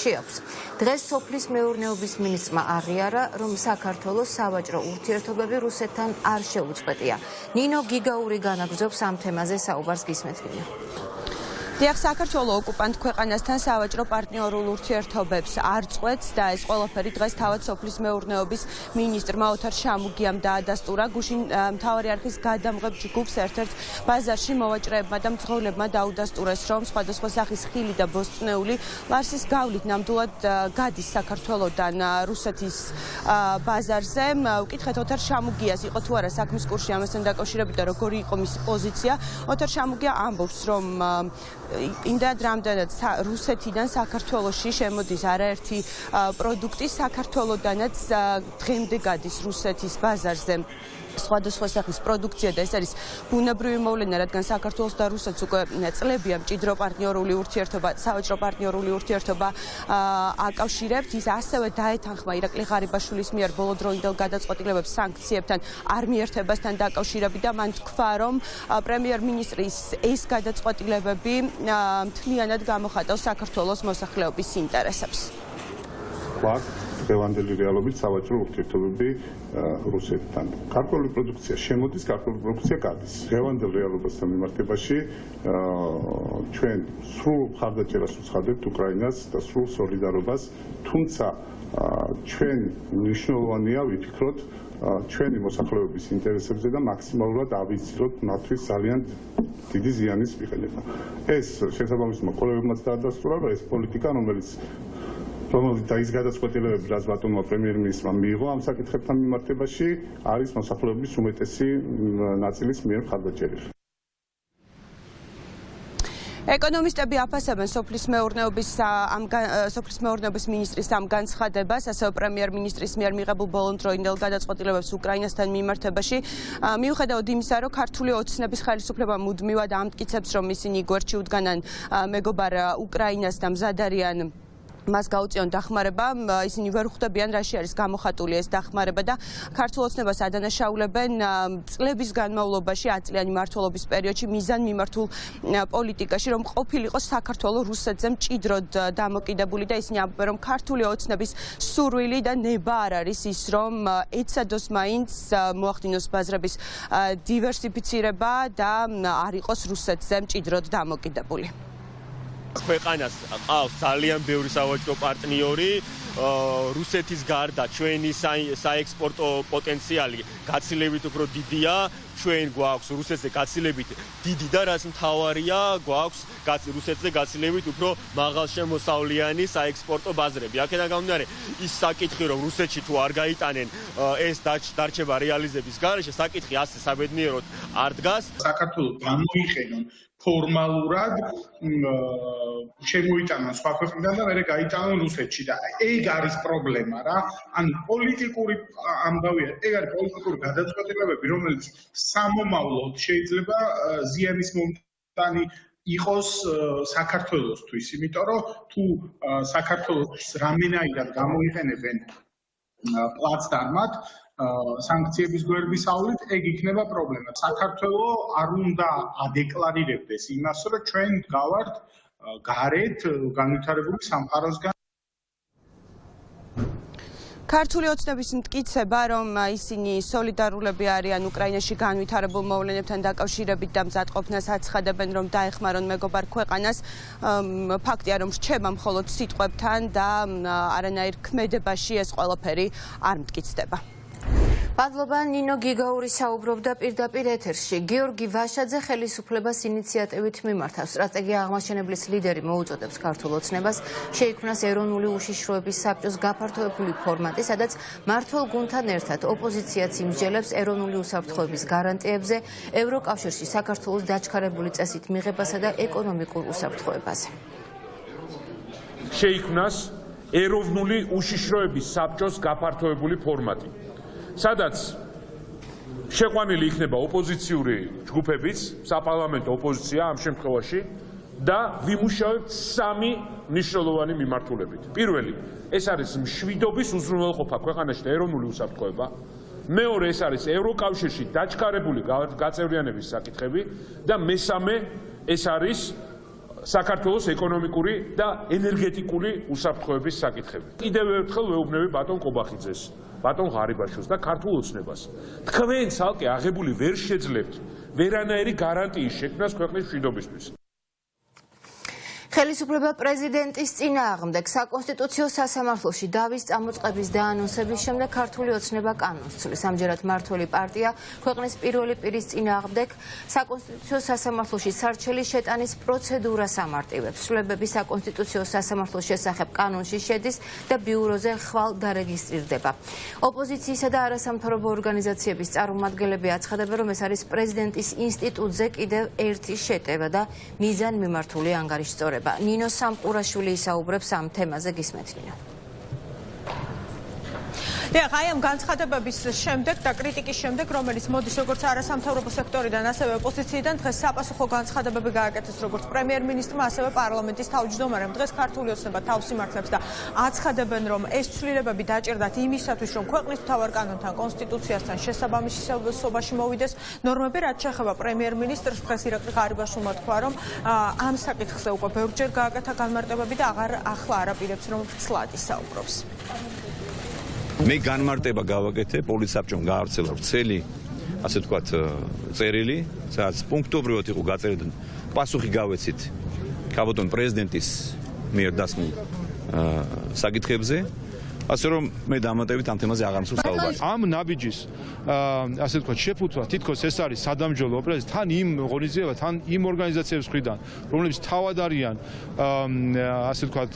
შეაქვს. დღეს სოფლის მეურნეობის მინისტრმა აღიარა, რომ საქართველოს სავაჭრო ურთიერთობები რუსეთთან არ შეუწყვეტია. ნინო გიგაური განაგრძობს ამ თემაზე საუბარს გისმენთ. დიახ, საქართველოს ოკუპანტ ქვეყანასთან სავაჭრო პარტნიორულ ურთიერთობებს არ წყვეტს და ეს ყველაფერი დღეს თავად სოფლის მეურნეობის მინისტრმა ოთარ შამუგიამ დაადასტურა. გუშინ მთავარი არქის გადამღებ ჯგუფს ერთ-ერთ ბაზარში მოვაჭრეებმა და მძღოლებმა დაუდასტურეს, რომ სხვადასხვა სახის ხილი და ბოსტნეული ლარსის გავლით ნამდვილად გადის საქართველოსთან რუსეთის ბაზარზე. ვკითხეთ ოთარ შამუგიას, იყო თუ არა საქმის კურსი ამასთან დაკავშირებით და როგორი იყო მისი პოზიცია. ოთარ შამუგია ამბობს, რომ იმდენად რამდენად რუსეთიდან საქართველოში შემოდის არაერთი პროდუქტი, საქართველოდანაც დღემდე გადის რუსეთის ბაზარზე სხვადასხვა სახის პროდუქცია და ეს არის ბუნებრივი მოვლენა, რადგან საქართველოს და რუსეთს უკვე წლებია მჭიდრო პარტნიორული ურთიერთობა, სავაჭრო პარტნიორული ურთიერთობა აკავშირებთ. ის ასევე დაეთანხმა ირაკლი ღარიბაშვილის მიერ ბოლოდროინდელ გადაწყვეტილებებს სანქციებთან არ მიერთებასთან დაკავშირებით და მან თქვა, რომ პრემიერ-მინისტრის ეს გადაწყვეტილებები მთლიანად გამოხატავს საქართველოს მოსახლეობის ინტერესებს. დღევანდელი რეალობით სავაჭრო ურთიერთობები რუსეთთან. ქართული პროდუქცია შემოდის, ქართული პროდუქცია გადის. დღევანდელ რეალობასთან მიმართებაში ჩვენ სრულ მხარდაჭერას უცხადებთ უკრაინას და სრულ სოლიდარობას, თუმცა ჩვენ მნიშვნელოვანია ვიფიქროთ ჩვენი მოსახლეობის ინტერესებზე და მაქსიმალურად ავიცილოთ მათთვის ძალიან დიდი ზიანის მიყენება. ეს შესაბამისმა კვლევებმაც დაადასტურა, რომ ეს პოლიტიკა, რომელიც და ის გადაწყვეტილებები, რაც ბატონმა პრემიერ-მინისტრმა მიიღო ამ საკითხებთან მიმართებაში, არის მოსახლეობის უმეტესი ნაწილის მიერ მხარდაჭერილი. ეკონომისტები აფასებენ სოფლის მეურნეობის მინისტრის ამ განცხადებას, ასევე პრემიერ-მინისტრის მიერ მიღებულ ბოლომდროინდელ გადაწყვეტილებებს უკრაინასთან მიმართებაში. მიუხედავად იმისა, რომ ქართული ოცნების ხელისუფლება მუდმივად ამტკიცებს, რომ ისინი გვერდში უდგანან მეგობარ უკრაინას და მზად არიან მას გაუწიონ დახმარება, ისინი ვერ ხვდებიან, რაში არის გამოხატული ეს დახმარება და ქართულ ოცნებას ადანაშაულებენ წლების განმავლობაში, 10 წლიანი მმართველობის პერიოდში მიზანმიმართულ პოლიტიკაში, რომ ყოფილიყო საქართველოს რუსეთზე მჭიდროდ დამოკიდებული და ისინი ამბობენ, რომ ქართული ოცნების სურვილი და ნება არ არის ის, რომ ეცადოს მაინც მოახდინოს ბაზრების დივერსიფიცირება და არ იყოს რუსეთზე მჭიდროდ დამოკიდებული. ქვეყანას ყავს ძალიან ბევრი სავაჭრო პარტნიორი, რუსეთის გარდა ჩვენი საექსპორტო პოტენციალი გაცილებით უფრო დიდია, ჩვენ გვაქვს რუსეთზე გაცილებით დიდი და რაც მთავარია, გვაქვს რუსეთზე გაცილებით უფრო მაღალშემოსავლიანი საექსპორტო ბაზრები. აქედან გამომდინარე, ის საკითხი, რომ რუსეთში თუ არ გაიტანენ ეს დარჩება რეალიზების გარეშე, საკითხი ასე საბედნიეროდ არ დგას. საქართველოს გამოიყენონ ფორმალურად შემოიტანონ სხვა ქვეყნიდან და მერე გაიტანონ რუსეთში და ეგ არის პრობლემა რა. ანუ პოლიტიკური ამბავია, ეგ არის პოლიტიკური გადაწყვეტილებები, რომელიც სამომავლოდ შეიძლება ზიანის მომტანი იყოს საქართველოსთვის, იმიტომ რომ თუ საქართველოს რამენაირად გამოიყენებენ პლაცდარმად სანქციების გვერდისავლით, ეგ იქნება პრობლემა. საქართველოს არ უნდა ადეკლარირებდეს იმას, რომ ჩვენ გავართ გარეთ განვითარებული სამყაროსგან. ქართული ოცნების მტკიცება, რომ ისინი სოლიდარულები არიან უკრაინაში განვითარებულ მოვლენებთან დაკავშირებით და მზადყოფნას აცხადებენ, რომ დაეხმარონ მეგობარ ქვეყანას. ფაქტია, რომ რჩება მხოლოდ სიტყვებთან და არანაირ ქმედებაში ეს ყველაფერი არ მტკიცდება. მადლობა ნინო გიგაური საუბრობდა პირდაპირ ეთერში. გიორგი ვაშაძე ხელისუფლებას ინიციატივით მიმართავს. სტრატეგია აღმაშენებლის ლიდერი მოუწოდებს ქართულ ოცნებას შეიქმნას ეროვნული უშიშროების საბჭოს გაფართოებული ფორმატი, სადაც მმართველ გუნდთან ერთად ოპოზიციაც იმსჯელებს ეროვნული უსაფრთხოების გარანტიებზე, ევროკავშირში საქართველოს დაჩქარებული წესით მიღებასა და ეკონომიკურ უსაფრთხოებაზე. შეიქმნას ეროვნული უშიშროების საბჭოს გაფართოებული ფორმატი, სადაც შეყვანილი იქნება ოპოზიციური ჯგუფებიც, საპარლამენტო ოპოზიცია ამ შემთხვევაში და ვიმუშავებთ 3 მნიშვნელოვანი მიმართულებით. პირველი, ეს არის მშვიდობის უზრუნველყოფა ქვეყანაში და ეროვნული უსაფრთხოება. მეორე, ეს არის ევროკავშირში დაჩქარებული გაწევრიანების საკითხები და მესამე, ეს არის საქართველოს ეკონომიკური და ენერგეტიკული უსაფრთხოების საკითხები. კიდევ ერთხელ ვეუბნები ბატონ კობახიძეს, ბატონ ღარიბაშვილს და ქართულ ოცნებას. თქვენ ცალკე აღებული ვერ შეძლებთ ვერანაირი გარანტიის შექმნას ქვეყნის მშვიდობისთვის. ხელისუფლება პრეზიდენტის წინააღმდეგ საკონსტიტუციო სასამართლოში დავის წამოწყების დაანონსების შემდეგ ქართული ოცნება კანონს ცვლის. ამჯერად მმართველი პარტია ქვეყნის პირველი პირის წინააღმდეგ საკონსტიტუციო სასამართლოში სარჩელი შეტანის პროცედურას ამარტივებს. ცვლილებები საკონსტიტუციო სასამართლოს შესახებ კანონში შედის და ბიუროზე ხვალ დარეგისტრირდება. ოპოზიციისა და არასამთავრობო ორგანიზაციების წარმომადგენლები აცხადებენ, რომ ეს არის პრეზიდენტის ინსტიტუტზე კიდევ ერთი შეტევა და მიზანმიმართული ანგარიშწორება. ნინო სამყურაშვილი ისაუბრებს ამ თემაზე, გისმენთ ნინო. აი ამ განცხადებების შემდეგ და კრიტიკის შემდეგ, რომელიც მოდის როგორც არასამთავრობო სექტორიდან, ასევე ოპოზიციიდან, დღეს საპასუხო განცხადებები გააკეთეს როგორც პრემიერ-მინისტრმა, ასევე პარლამენტის თავმჯდომარემ. დღეს ქართული ოცნება თავს იმართლებს და აცხადებენ, რომ ეს ცვლილებები დაჭერდათ იმისათვის, რომ ქვეყნის მთავარ კანონთან, კონსტიტუციასთან შესაბამისობაში მოვიდეს ნორმები, რაც შეეხება პრემიერ-მინისტრს. დღეს ირაკლი ღარიბაშვილმა თქვა, რომ ამ საკითხზე უკვე ბევრჯერ გააკეთა განმარტებები და ახლა არ აპირებს, რომ ცლად ისაუბროს. მე განმარტება გავაკეთე, პოლიცსაბჭომ გაავრცელა ვრცელი, ასე ვთქვათ, წერილი, სადაც პუნქტობრივად იყო გაწერილი პასუხი გავეცით ქაბატონ პრეზიდენტის მიერ დასმულ საკითხებზე ასე რომ მე დამატებით ამ თემაზე აღარ მსურს საუბარი. ამ ნაბიჯის ასე ვთქვათ შეფუთვა თითქოს ეს არის სადამჯელო ოპერაცია თან იმ ღონისძიება თან იმ ორგანიზაციების მხრიდან რომლებიც თავად არიან ასე ვთქვათ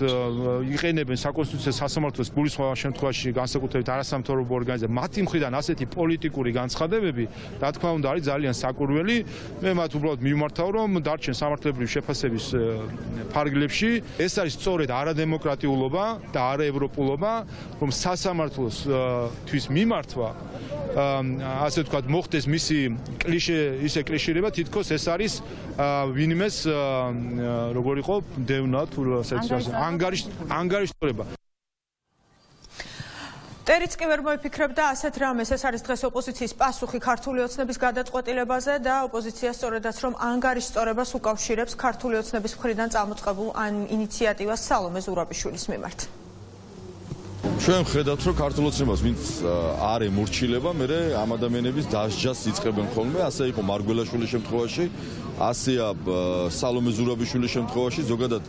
იყენებენ საკონსტიტუციო სასამართლოს გულისხმობ შემთხვევაში განსაკუთრებით არასამთავრობო ორგანიზაციები მათი მხრიდან ასეთი პოლიტიკური განცხადებები რა თქმა უნდა არის ძალიან საკურველი მე მათ უბრალოდ მიმართავ რომ დარჩენ სამართლებრივი შეფასების ფარგლებში ეს არის სწორედ არადემოკრატიულობა და არაევროპულობა რომ სასამართლოს თვის მიმართვა ასე ვთქვათ მოხდეს მისი ისე კლიშირება თითქოს ეს არის ვინმეს როგორ იყო დევნა თუ ანგარიშტორება ტერიც კი ვერ მოიფიქრებდა ასეთ რამეს ეს არის დღეს ოპოზიციის პასუხი ქართული ოცნების გადაწყვეტილებაზე და ოპოზიცია სწორედაც რომ ანგარიშტორებას უკავშირებს ქართული ოცნების მხრიდან წამოწყებულ ინიციატივას სალომე ზურაბიშვილის მიმართ ჩვენ ხედავთ რომ ქართულ ოცნებას ვინც არ ემორჩილება მე ამ ადამიანების დასჯას იწყებენ ხოლმე ასე იყო მარგველაშვილის შემთხვევაში ასეა სალომე ზურაბიშვილის შემთხვევაში ზოგადად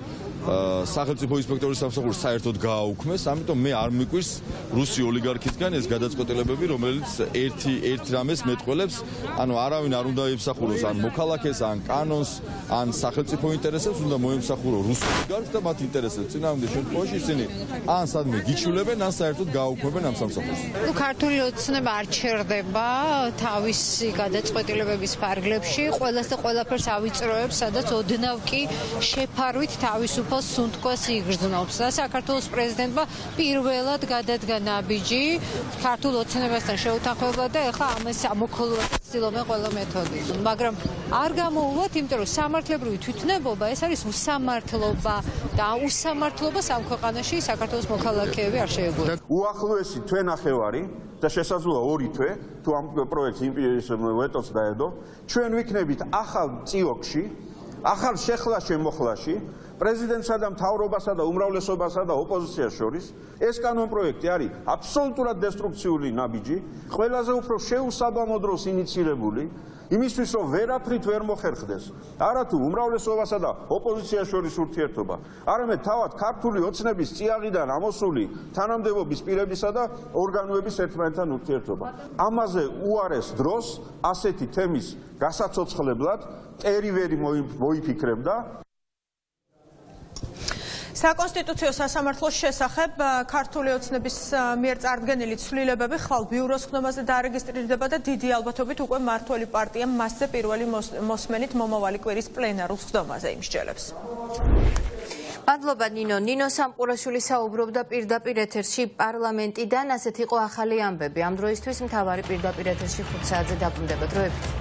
სახელმწიფო ინსპექტორის სამსახურს საერთოდ გააუქმეს ამიტომ მე არ მიკვირს რუსი ოლიგარქისგან ეს გადაწყვეტილებები რომელიც ერთ რამეს მეტყველებს ანუ არავინ არ უნდა ემსახუროს ან მოქალაქეს ან კანონს ან სახელმწიფო ინტერესებს უნდა მოემსახურო რუსი ოლიგარქს და მათ ინტერესებს წინააღმდეგ შემთხვევაში ისინი ან სადმე გიჩვლებენ ან საერთოდ გააუქმებენ ამ სამსახურს ქართული ოცნება არ ჩერდება თავისი გადაწყვეტილებების ფარგლებში ყველას და ყველაფერს ავიწროებს სადაც ოდნავ კი შეფარვით თავისუფალ სუნთქვას იგრძნობს და საქართველოს პრეზიდენტმა პირველად გადადგა ნაბიჯი ქართულ ოცნებასთან შეუთანხმებლად და ეხლა ამას ამოქოლვას ცდილობენ ყველა მეთოდით მაგრამ არ გამოუვათ იმიტომ რომ სამართლებრივი თვითნებობა ეს არის უსამართლობა და უსამართლობას ამ ქვეყანაში საქართველოს მოქალაქეები არ შეეგუება უახლოესი თვე ნახევარი და შესაძლოა 2 თვე თუ ამ პროექტს იმპერიის ვეტოს დაედო ჩვენ ვიქნებით ახალ წიოქში ახალ შეხლა-შემოხლაში პრეზიდენტსა და მთავრობასა და უმრავლესობასა და ოპოზიციას შორის ეს კანონპროექტი არის აბსოლუტურად დესტრუქციული ნაბიჯი, ყველაზე უფრო შეუსაბამო დროს ინიცირებული, იმისთვის რომ ვერაფრით ვერ მოხერხდეს, არათუ უმრავლესობასა და ოპოზიციას შორის ურთიერთობა, არამედ თავად ქართული ოცნების წიაღიდან ამოსული თანამდებობის პირებისა და ორგანოების ერთმანეთთან ურთიერთობა. ამაზე უარეს დროს ასეთი თემის გასაცოცხლებლად ტერი-ვერი მოიფიქრებდა საკონსტიტუციო სასამართლოს შესახებ ქართული ოცნების მიერ წარდგენილი ცვლილებები ხვალ ბიუროს ხდომაზე დარეგისტრირდება და დიდი ალბათობით უკვე მმართველი პარტიამ მასზე პირველი მოსმენით მომავალი კვირის პლენარულ ხდომაზე იმსჯელებს. მადლობა ნინო სამყურაშვილი საუბრობდა პირდაპირ ეთერში პარლამენტიდან ასეთ იყო ახალი ამბები ამ დროისთვის მთავარი პირდაპირ ეთერში 5 საათზე დაბრუნდება დროებით